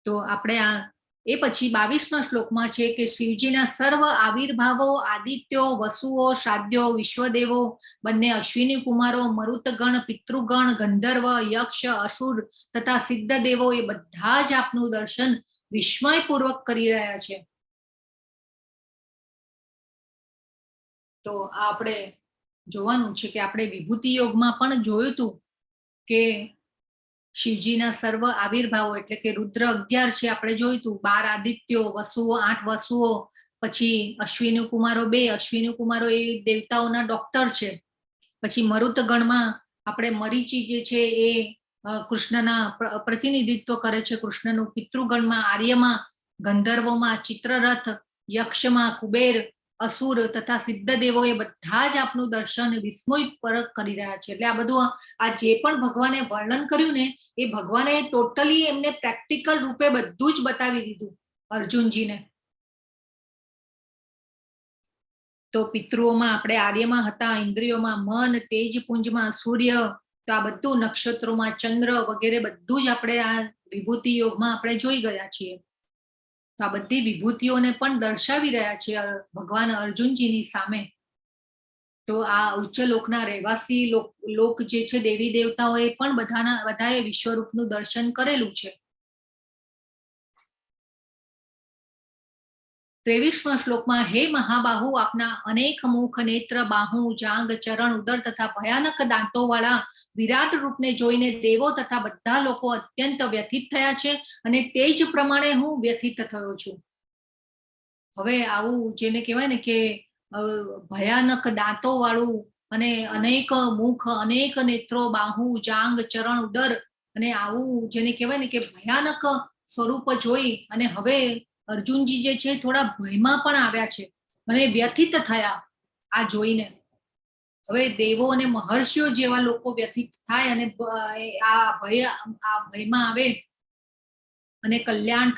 તો આપણે એ પછી 22મા શ્લોકમાં છે કે શિવજીના સર્વ આવિર્ભાવો, આદિત્યો, વસુઓ, શ્રાદ્યો, વિશ્વદેવો, બંને અશ્વિની કુમારો, મરુતગણ, પિતૃગણ, ગંધર્વ, યક્ષ, અસુર તથા સિદ્ધ દેવો એ બધા જ આપનું દર્શન વિસ્મયપૂર્વક કરી રહ્યા છે. તો આપણે જોવાનું છે કે આપણે વિભૂતિ યોગમાં પણ જોયું હતું કે શિવજીના સર્વ આવિર્ભાવો એટલે કે રુદ્ર 11 છે આપણે જોયું હતું. 12 આદિત્યો, વસુઓ 8 વસુઓ, પછી અશ્વિની કુમારો 2. અશ્વિની કુમારો એ દેવતાઓના ડોક્ટર છે. પછી મરુત ગણમાં આપણે મરીચી જે છે એ કૃષ્ણના પ્રતિનિધિત્વ કરે છે કૃષ્ણનું. પિતૃગણમાં આર્યમાં, ગંધર્વોમાં ચિત્રરથ, યક્ષમાં કુબેર, અસુર તથા સિદ્ધ દેવો એ બધા જ આપનું દર્શન વિસ્મયપૂર્વક કરી રહ્યા છે. એટલે આ બધું આ જે પણ ભગવાને વર્ણન કર્યું ને એ ભગવાને ટોટલી એમને પ્રેક્ટિકલ રૂપે બધું જ બતાવી દીધું અર્જુનજીને. તો પિતૃઓમાં આપણે આર્યમાં હતા, ઇન્દ્રિયોમાં મન, તેજ પુંજમાં સૂર્ય, તો આ બધું નક્ષત્રોમાં ચંદ્ર વગેરે બધું જ આપણે આ વિભૂતિ યોગમાં આપણે જોઈ ગયા છીએ. તો આ બધી વિભૂતિઓને પણ દર્શાવી રહ્યા છે ભગવાન અર્જુનજીની સામે. તો આ ઉચ્ચ લોકના રહેવાસી લોક જે છે દેવી દેવતાઓએ પણ બધાએ વિશ્વરૂપનું દર્શન કરેલું છે. 23મા શ્લોકમાં હે મહાબાહુ, આપના અનેક મુખ, નેત્ર, બાહુ, જાંગ, ચરણ, ઉદર તથા ભયાનક દાંતો વાળા વિરાટ રૂપને જોઈને દેવો તથા બધા લોકો અત્યંત વ્યથિત થયા છે અને તે જ પ્રમાણે હું વ્યથિત થયો છું. હવે આવું જેને કહેવાય ને કે ભયાનક દાંતો વાળું અને અનેક મુખ, અનેક નેત્રો, બાહુ, જાંગ, ચરણ, ઉદર અને આવું જેને કહેવાય ને કે ભયાનક સ્વરૂપ જોઈ અને હવે અર્જુનજી જે છે થોડા ભયમાં પણ આવ્યા છે અને વ્યથિત થયા આ જોઈને. હવે દેવો અને મહર્ષિઓ જેવા લોકો વ્યથિત થાય અને આ ભયમાં આવે અને કલ્યાણ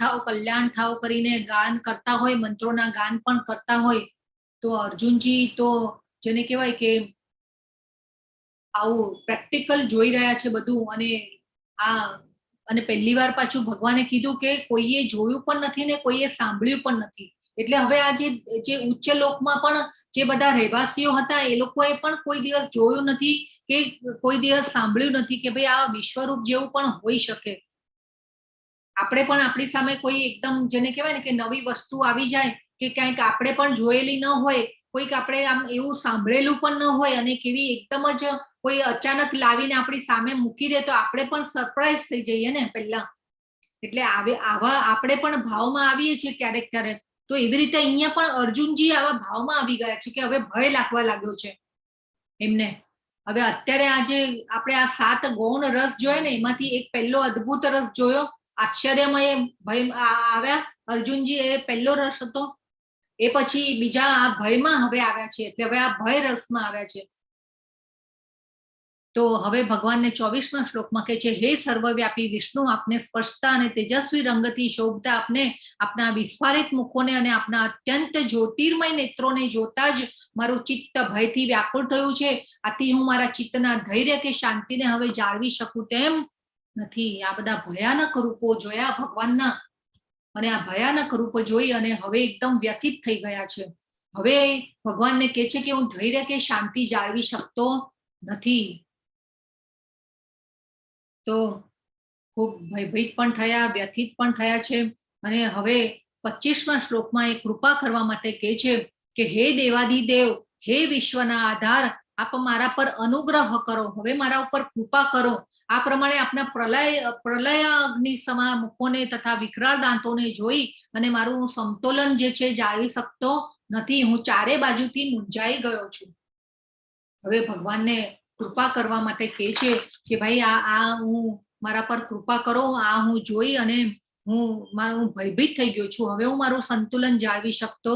થાવ કરીને ગાન કરતા હોય, મંત્રોના ગાન પણ કરતા હોય, તો અર્જુનજી તો જેને કહેવાય કે આવું પ્રેક્ટિકલ જોઈ રહ્યા છે બધું. અને આ અને પહેલી વાર પાછું ભગવાને કીધું કે કોઈએ જોયું પણ નથી ને કોઈએ સાંભળ્યું પણ નથી. એટલે હવે આ જે ઉચ્ચ લોકમાં પણ જે બધા રહેવાસીઓ હતા એ લોકોએ પણ કોઈ દિવસ જોયું નથી કે કોઈ દિવસ સાંભળ્યું નથી કે ભાઈ આ વિશ્વરૂપ જેવું પણ હોઈ શકે. આપણે પણ આપણી સામે કોઈ એકદમ જેને કહેવાય ને કે નવી વસ્તુ આવી જાય કે કંઈક આપણે પણ જોયેલી ન હોય, કોઈક આપણે આમ એવું સાંભળેલું પણ ન હોય અને કેવી એકદમ જ કોઈ અચાનક લાવીને આપણી સામે મૂકી દે તો આપણે પણ સરપ્રાઈઝ થઈ જઈએ ને પહેલા. એટલે આવા આપણે પણ ભાવમાં આવીએ છીએ ક્યારેક ક્યારેક. તો એવી રીતે અહીંયા પણ અર્જુનજી આવા ભાવમાં આવી ગયા છે કે હવે ભય લાગવા લાગ્યો છે એમને. હવે અત્યારે આજે આપણે આ 7 ગૌણ રસ જોયો ને એમાંથી એક પહેલો અદ્ભુત રસ જોયો, આશ્ચર્યમય ભય આવ્યા અર્જુનજી, એ પહેલો રસ હતો. એ પછી બીજા આ ભયમાં હવે આવ્યા છે, એટલે હવે આ ભય રસમાં આવ્યા છે. તો હવે ભગવાનને 24મા શ્લોકમાં કહે છે, હે સર્વવ્યાપી વિષ્ણુ, આપને સ્પર્શતા અને તેજસ્વી રંગથી શોભતા આપને આપના વિસ્ફારિત મુખોને અને આપના અત્યંત જ્યોતિર્મય નેત્રોને જોતા જ મારું ચિત્ત ભયથી વ્યાકુળ થયું છે. આથી હું મારા ચિત્તના ધૈર્ય કે શાંતિને હવે જાળવી શકું તેમ નથી. આ બધા ભયાનક રૂપો જોયા ભગવાનના, અને આ ભયાનક રૂપ જોઈ અને હવે એકદમ વ્યથિત થઈ ગયા છે. હવે ભગવાનને કહે છે કે હું ધૈર્ય કે શાંતિ જાળવી શકતો નથી. તો ખૂબ ભયભીત પણ થયા, વ્યથિત પણ થયા છે. અને હવે 25મા શ્લોકમાં એ કૃપા કરવા માટે કહે છે કે હે દેવાધિદેવ, હે વિશ્વના આધાર, આપ મારા પર અનુગ્રહ કરો, હવે મારા ઉપર કૃપા કરો. આ પ્રમાણે આપના પ્રલય અગ્નિ સમા મુખોને તથા વિકરાળ દાંતોને જોઈ અને મારું સમતોલન જે છે જાળવી શકતો નથી. હું ચારે બાજુથી મૂંઝાઈ ગયો છું. હવે ભગવાનને કૃપા કરવા માટે કહે છે કે ભાઈ આ હું મારા પર કૃપા કરો, આ હું જોઈ અને હું ભયભીત થઈ ગયો છું. હવે હું મારું સંતુલન જાળવી શકતો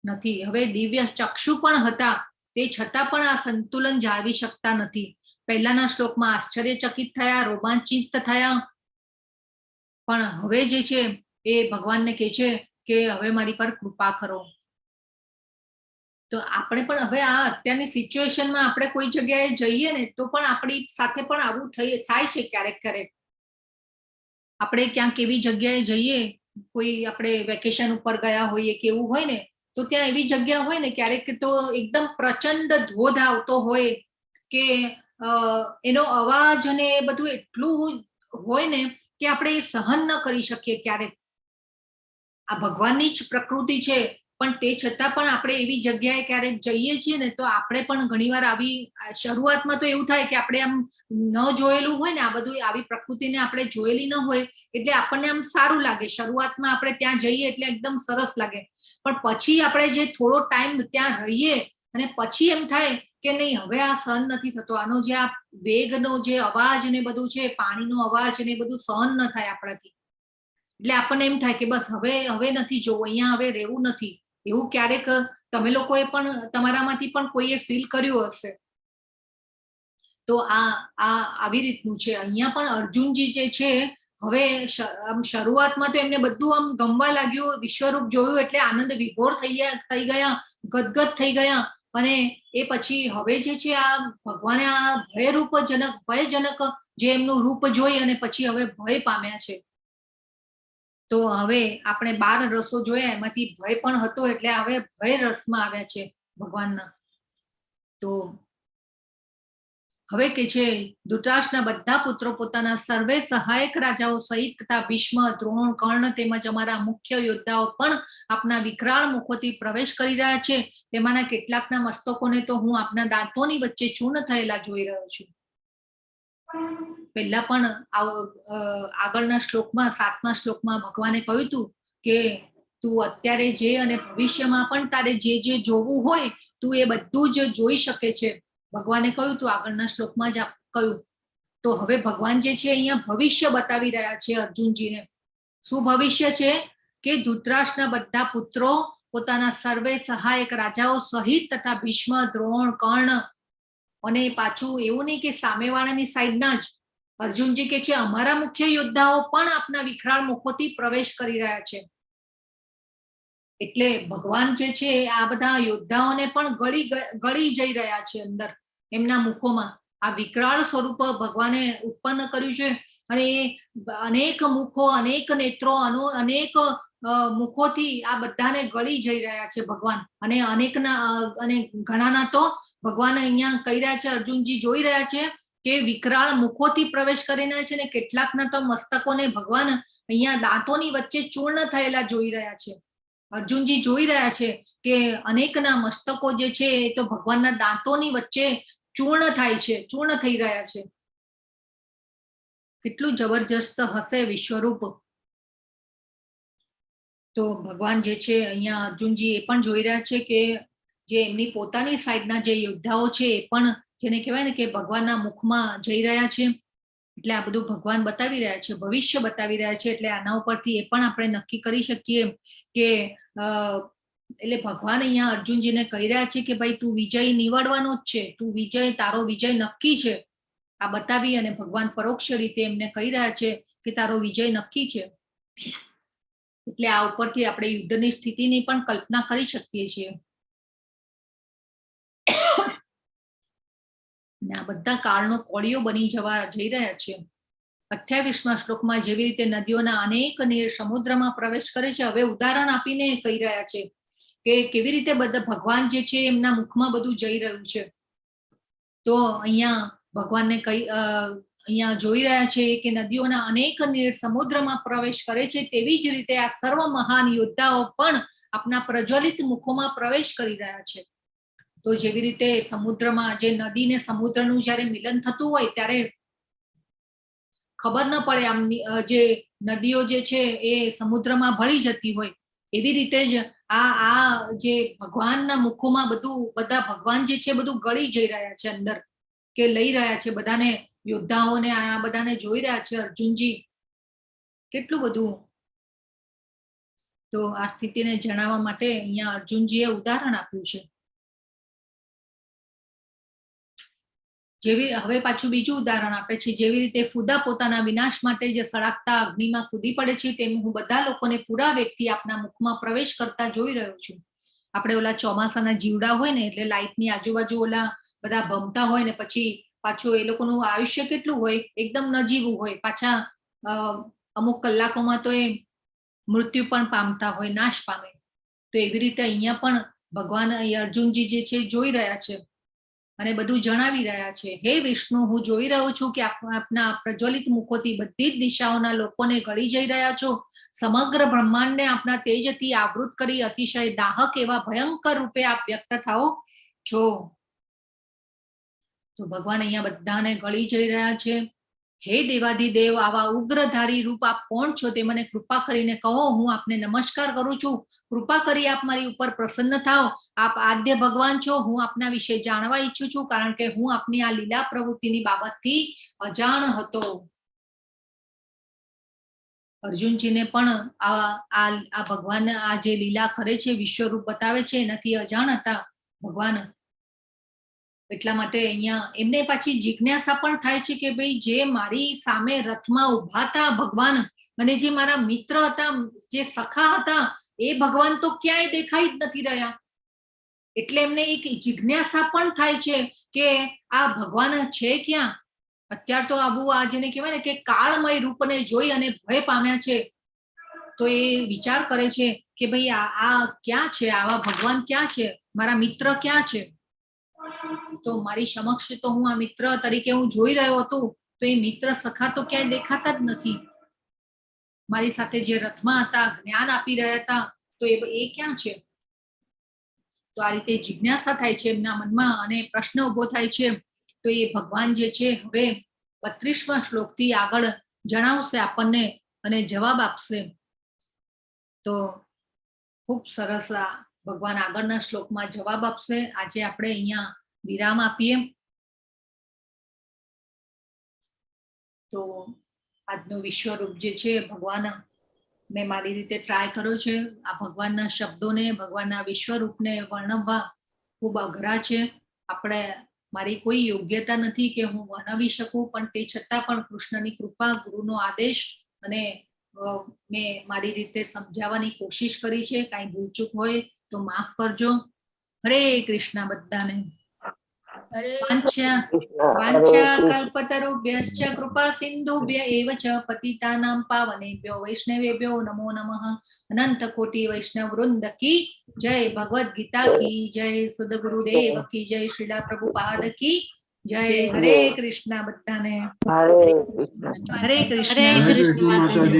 નથી. હવે દિવ્ય ચક્ષુ પણ હતા, તે છતાં પણ આ સંતુલન જાળવી શકતા નથી. પહેલાના શ્લોકમાં આશ્ચર્યચકિત થયા, રોમાંચિત થયા, પણ હવે જે છે એ ભગવાનને કહે છે કે હવે મારી પર કૃપા કરો. તો આપણે પણ હવે આ અત્યારની સિચ્યુએશનમાં આપણે કોઈ જગ્યાએ જઈએ ને તો પણ આપણી સાથે પણ આવું થાય છે ક્યારેક ક્યારેક. આપણે ક્યાંક એવી જગ્યાએ જઈએ, કોઈ આપણે વેકેશન ઉપર ગયા હોઈએ કે એવું હોય ને, તો ત્યાં એવી જગ્યા હોય ને ક્યારેક તો એકદમ પ્રચંડ ધોધ આવતો હોય કે એનો અવાજ અને એ બધું એટલું હોય ને કે આપણે એ સહન ન કરી શકીએ ક્યારેક. આ ભગવાનની જ પ્રકૃતિ છે, પણ તે છતાં પણ આપણે એવી જગ્યાએ ક્યારેક જઈએ છીએ ને તો આપણે પણ ઘણીવાર આવી શરૂઆતમાં તો એવું થાય કે આપણે આમ ન જોયેલું હોય ને આ બધું, આવી પ્રકૃતિને આપણે જોયેલી ન હોય એટલે આપણને આમ સારું લાગે. શરૂઆતમાં આપણે ત્યાં જઈએ એટલે એકદમ સરસ લાગે, પણ પછી આપણે જે થોડો ટાઈમ ત્યાં રહીએ અને પછી એમ થાય કે નહીં હવે આ સહન નથી થતો, આનો જે આ વેગનો જે અવાજ ને બધું છે, પાણીનો અવાજ ને બધું સહન ન થાય આપણાથી. એટલે આપણને એમ થાય કે બસ હવે નથી જોવું, અહીંયા હવે રહેવું નથી. એવું ક્યારેક તમે લોકોએ પણ તમારામાંથી પણ કોઈએ ફીલ કર્યું હશે. તો આ આવી રીતનું છે. અહીંયા પણ અર્જુનજી જે છે હવે આમ શરૂઆતમાં તો એમને બધું આમ ગમવા લાગ્યું, વિશ્વરૂપ જોયું એટલે આનંદ વિભોર થઈ ગયા, ગદગદ થઈ ગયા. અને એ પછી હવે જે છે આ ભગવાને આ ભયજનક જે એમનું રૂપ જોઈ અને પછી હવે ભય પામ્યા છે. તો હવે આપણે 12 રસો જોયા, એમાંથી ભય પણ હતો એટલે હવે ભય રસમાં આવ્યા છે ભગવાનના. તો હવે કે છે ધૃતરાષ્ટ્રના બધા પુત્રો પોતાના સર્વે સહાયક રાજાઓ સહિત તથા ભીષ્મ, દ્રોણ, કર્ણ તેમજ અમારા મુખ્ય યોદ્ધાઓ પણ આપના વિકરાળ મુખોથી પ્રવેશ કરી રહ્યા છે. તેમાંના કેટલાકના મસ્તકોને તો હું આપના દાંતોની વચ્ચે ચૂર્ણ થયેલા જોઈ રહ્યો છું. પહેલા પણ આગળના શ્લોકમાં 7મા શ્લોકમાં ભગવાને કહ્યું હતું કે તું અત્યારે જે અને ભવિષ્યમાં પણ તારે જે જોવું હોય તું એ બધું જ જોઈ શકે છે. ભગવાને કહ્યું હતું આગળના શ્લોકમાં જ કહ્યું. તો હવે ભગવાન જે છે અહીંયા ભવિષ્ય બતાવી રહ્યા છે અર્જુનજીને. શું ભવિષ્ય છે? કે ધૃતરાષ્ટ્રના બધા પુત્રો પોતાના સર્વે સહાયક રાજાઓ સહિત તથા ભીષ્મ, દ્રોણ, કર્ણ, અને પાછું એવું નહીં કે સામેવાળાની સાઈડના જ અર્જુનજી કે છે અમારા મુખ્ય યોદ્ધાઓ પણ આપના વિકરાળ મુખોથી પ્રવેશ કરી રહ્યા છે. એટલે ભગવાન જે છે આ બધા યોદ્ધાઓને પણ ગળી જઈ રહ્યા છે અંદર એમના મુખોમાં. આ વિકરાળ સ્વરૂપ ભગવાને ઉત્પન્ન કર્યું છે અને એ અનેક મુખો, અનેક નેત્રો, અનેક મુખોથી આ બધાને ગળી જઈ રહ્યા છે ભગવાન. અને અને ઘણાના તો ભગવાન અહીંયા કહી રહ્યા છે, અર્જુનજી જોઈ રહ્યા છે કે વિકરાળ મુખોથી પ્રવેશ કરી રહ્યા છે ને કેટલાકના તો મસ્તકોને ભગવાન અહીંયા દાંતોની વચ્ચે ચૂર્ણ થયેલા જોઈ રહ્યા છે. અર્જુનજી જોઈ રહ્યા છે કે અનેકના મસ્તકો જે છે એ તો ભગવાનના દાંતોની વચ્ચે ચૂર્ણ થાય છે, ચૂર્ણ થઈ રહ્યા છે. કેટલું જબરજસ્ત હશે વિશ્વરૂપ. તો ભગવાન જે છે અહીંયા અર્જુનજી એ પણ જોઈ રહ્યા છે કે જે એમની પોતાની સાઈડના જે યોદ્ધાઓ છે એ પણ જેને કહેવાય ને કે ભગવાનના મુખમાં જઈ રહ્યા છે. એટલે આ બધું ભગવાન બતાવી રહ્યા છે, ભવિષ્ય બતાવી રહ્યા છે. એટલે આના ઉપરથી એ પણ આપણે નક્કી કરી શકીએ કે એટલે ભગવાન અહીંયા અર્જુનજીને કહી રહ્યા છે કે ભાઈ તું વિજય નિવડવાનો જ છે, તું વિજય, તારો વિજય નક્કી છે. આ બતાવી અને ભગવાન પરોક્ષ રીતે એમને કહી રહ્યા છે કે તારો વિજય નક્કી છે. એટલે આ ઉપરથી આપણે યુદ્ધની સ્થિતિની પણ કલ્પના કરી શકીએ છીએ. આ બધા કાળનો કોળીઓ બની જઈ રહ્યા છે. 28મા શ્લોકમાં જેવી રીતે નદીઓના અનેક નીર સમુદ્રમાં પ્રવેશ કરે છે, હવે ઉદાહરણ આપીને કહી રહ્યા છે કે કેવી રીતે બધા ભગવાન જે છે એમના મુખમાં બધું જઈ રહ્યું છે. તો અહીંયા ભગવાનને અહીંયા જોઈ રહ્યા છે કે નદીઓના અનેક નીર સમુદ્રમાં પ્રવેશ કરે છે, તેવી જ રીતે આ સર્વ મહાન યોદ્ધાઓ પણ આપના પ્રજ્વલિત મુખોમાં પ્રવેશ કરી રહ્યા છે. તો જેવી રીતે સમુદ્રમાં જે નદી ને સમુદ્રનું જયારે મિલન થતું હોય ત્યારે ખબર ન પડે, આમ જે નદીઓ જે છે એ સમુદ્રમાં ભળી જતી હોય, એવી રીતે જ આ જે ભગવાનના મુખોમાં બધા ભગવાન જે છે બધું ગળી જઈ રહ્યા છે અંદર, કે લઈ રહ્યા છે બધાને, યોદ્ધાઓને, આ બધાને જોઈ રહ્યા છે અર્જુનજી. કેટલું બધું. તો આ સ્થિતિને જણાવવા માટે અહીંયા અર્જુનજીએ ઉદાહરણ આપ્યું છે. હવે પાછું બીજું ઉદાહરણ આપે છે, જેવી રીતે ફુદા પોતાના વિનાશ માટે જે સળગતા અગ્નિમાં કૂદી પડે છે, તેમ હું બધા લોકોને પૂરા વ્યક્તિ આપના મુખમાં પ્રવેશ કરતા જોઈ રહ્યો છું. આપણે ઓલા ચોમાસાના જીવડા હોય ને, એટલે લાઇટની આજુબાજુ ઓલા બધા ભમતા હોય ને પછી પાછું એ લોકોનું આયુષ્ય કેટલું હોય, એકદમ નજીવું હોય, પાછા અમુક કલાકોમાં તો એ મૃત્યુ પણ પામતા હોય, નાશ પામે. તો એવી રીતે અહીંયા પણ ભગવાન અર્જુનજી જે છે જોઈ રહ્યા છે અને બધું જણાવી રહ્યા છે. હે વિષ્ણુ, હું જોઈ રહ્યો છું કે આપના પ્રજ્વલિત મુખોથી બધી જ દિશાઓના લોકોને ગળી જઈ રહ્યા છો. સમગ્ર બ્રહ્માંડને આપના તેજથી આવૃત કરી અતિશય દાહક એવા ભયંકર રૂપે આપ વ્યક્ત થાઓ છો. તો ભગવાન અહીંયા બધાને ગળી જઈ રહ્યા છે. હે દેવાધિદેવ, આવા ઉગ્રધારી રૂપ આપ કોણ છો તે મને કૃપા કરીને કહો. હું આપને નમસ્કાર કરું છું. કૃપા કરી આપ મારી ઉપર પ્રસન્ન થાઓ. આપ આદ્ય ભગવાન છો. હું આપના વિશે જાણવા ઈચ્છું છું, કારણ કે હું આપની આ લીલા પ્રવૃત્તિની બાબતથી અજાણ હતો. અર્જુનજીને પણ આ ભગવાન આ જે લીલા કરે છે, વિશ્વરૂપ બતાવે છે, એનાથી અજાણ હતા ભગવાન. એટલા માટે અહીંયા એમને પાછી જિજ્ઞાસા પણ થાય છે કે ભાઈ જે મારી સામે રથમાં ઉભા હતા ભગવાન, અને જે મારા મિત્ર હતા, જે સખા હતા, એ ભગવાન તો ક્યાંય દેખાઈ જ નથી રહ્યા. એટલે એમને એક જિજ્ઞાસા પણ થાય છે કે આ ભગવાન છે ક્યાં. અત્યાર તો આવું આ જેને કહેવાય ને કે કાળમય રૂપને જોઈ અને ભય પામ્યા છે. તો એ વિચાર કરે છે કે ભાઈ આ ક્યાં છે, આવા ભગવાન ક્યાં છે, મારા મિત્ર ક્યાં છે. તો મારી સમક્ષ તો હું આ મિત્ર તરીકે હું જોઈ રહ્યો હતો, તો એ મિત્ર સખા તો ક્યાંય દેખાતા જ નથી. મારી સાથે જે રથમાં હતા, જ્ઞાન આપી રહ્યા હતા, તો એ ક્યાં છે. તો આ રીતે જિજ્ઞાસા થાય છે એમના મનમાં અને પ્રશ્ન ઉભો થાય છે. તો એ ભગવાન જે છે હવે 32મા શ્લોકથી આગળ જણાવશે આપણને અને જવાબ આપશે. તો ખૂબ સરસ આ ભગવાન આગળના શ્લોકમાં જવાબ આપશે. આજે આપણે અહીંયા વિરામ આપીએ. તો આજનો વિશ્વરૂપ જે છે ભગવાન, મેં મારી રીતે ટ્રાય કર્યો છે. આ ભગવાનના શબ્દોને, ભગવાનના વિશ્વરૂપને વર્ણવવા ખૂબ અઘરા છે. મારી કોઈ યોગ્યતા નથી કે હું વર્ણવી શકું, પણ તે છતાં પણ કૃષ્ણની કૃપા, ગુરુનો આદેશ અને મેં મારી રીતે સમજાવવાની કોશિશ કરી છે. કાંઈ ભૂલચૂક હોય તો માફ કરજો. હરે કૃષ્ણ બધાને. હરે વાંછા કૃષ્ણ હરે વાંછા કૃષ્ણ કલ્પતરુભ્યશ્ચ કૃપા સિંધુભ્ય એવ ચ પતિતાનાં પાવનેભ્યો વૈષ્ણવેભ્યો નમો નમઃ. અનંત કોટી વૈષ્ણવ વૃંદ કી જય. ભગવદ ગીતા કી જય. સુદ ગુરુદેવ કી જય. શ્રીલા પ્રભુપાદ કી જય. હરે કૃષ્ણ બધાને. હરે કૃષ્ણ હરે હરે કૃષ્ણ. કૃષ્ણ માતાજી.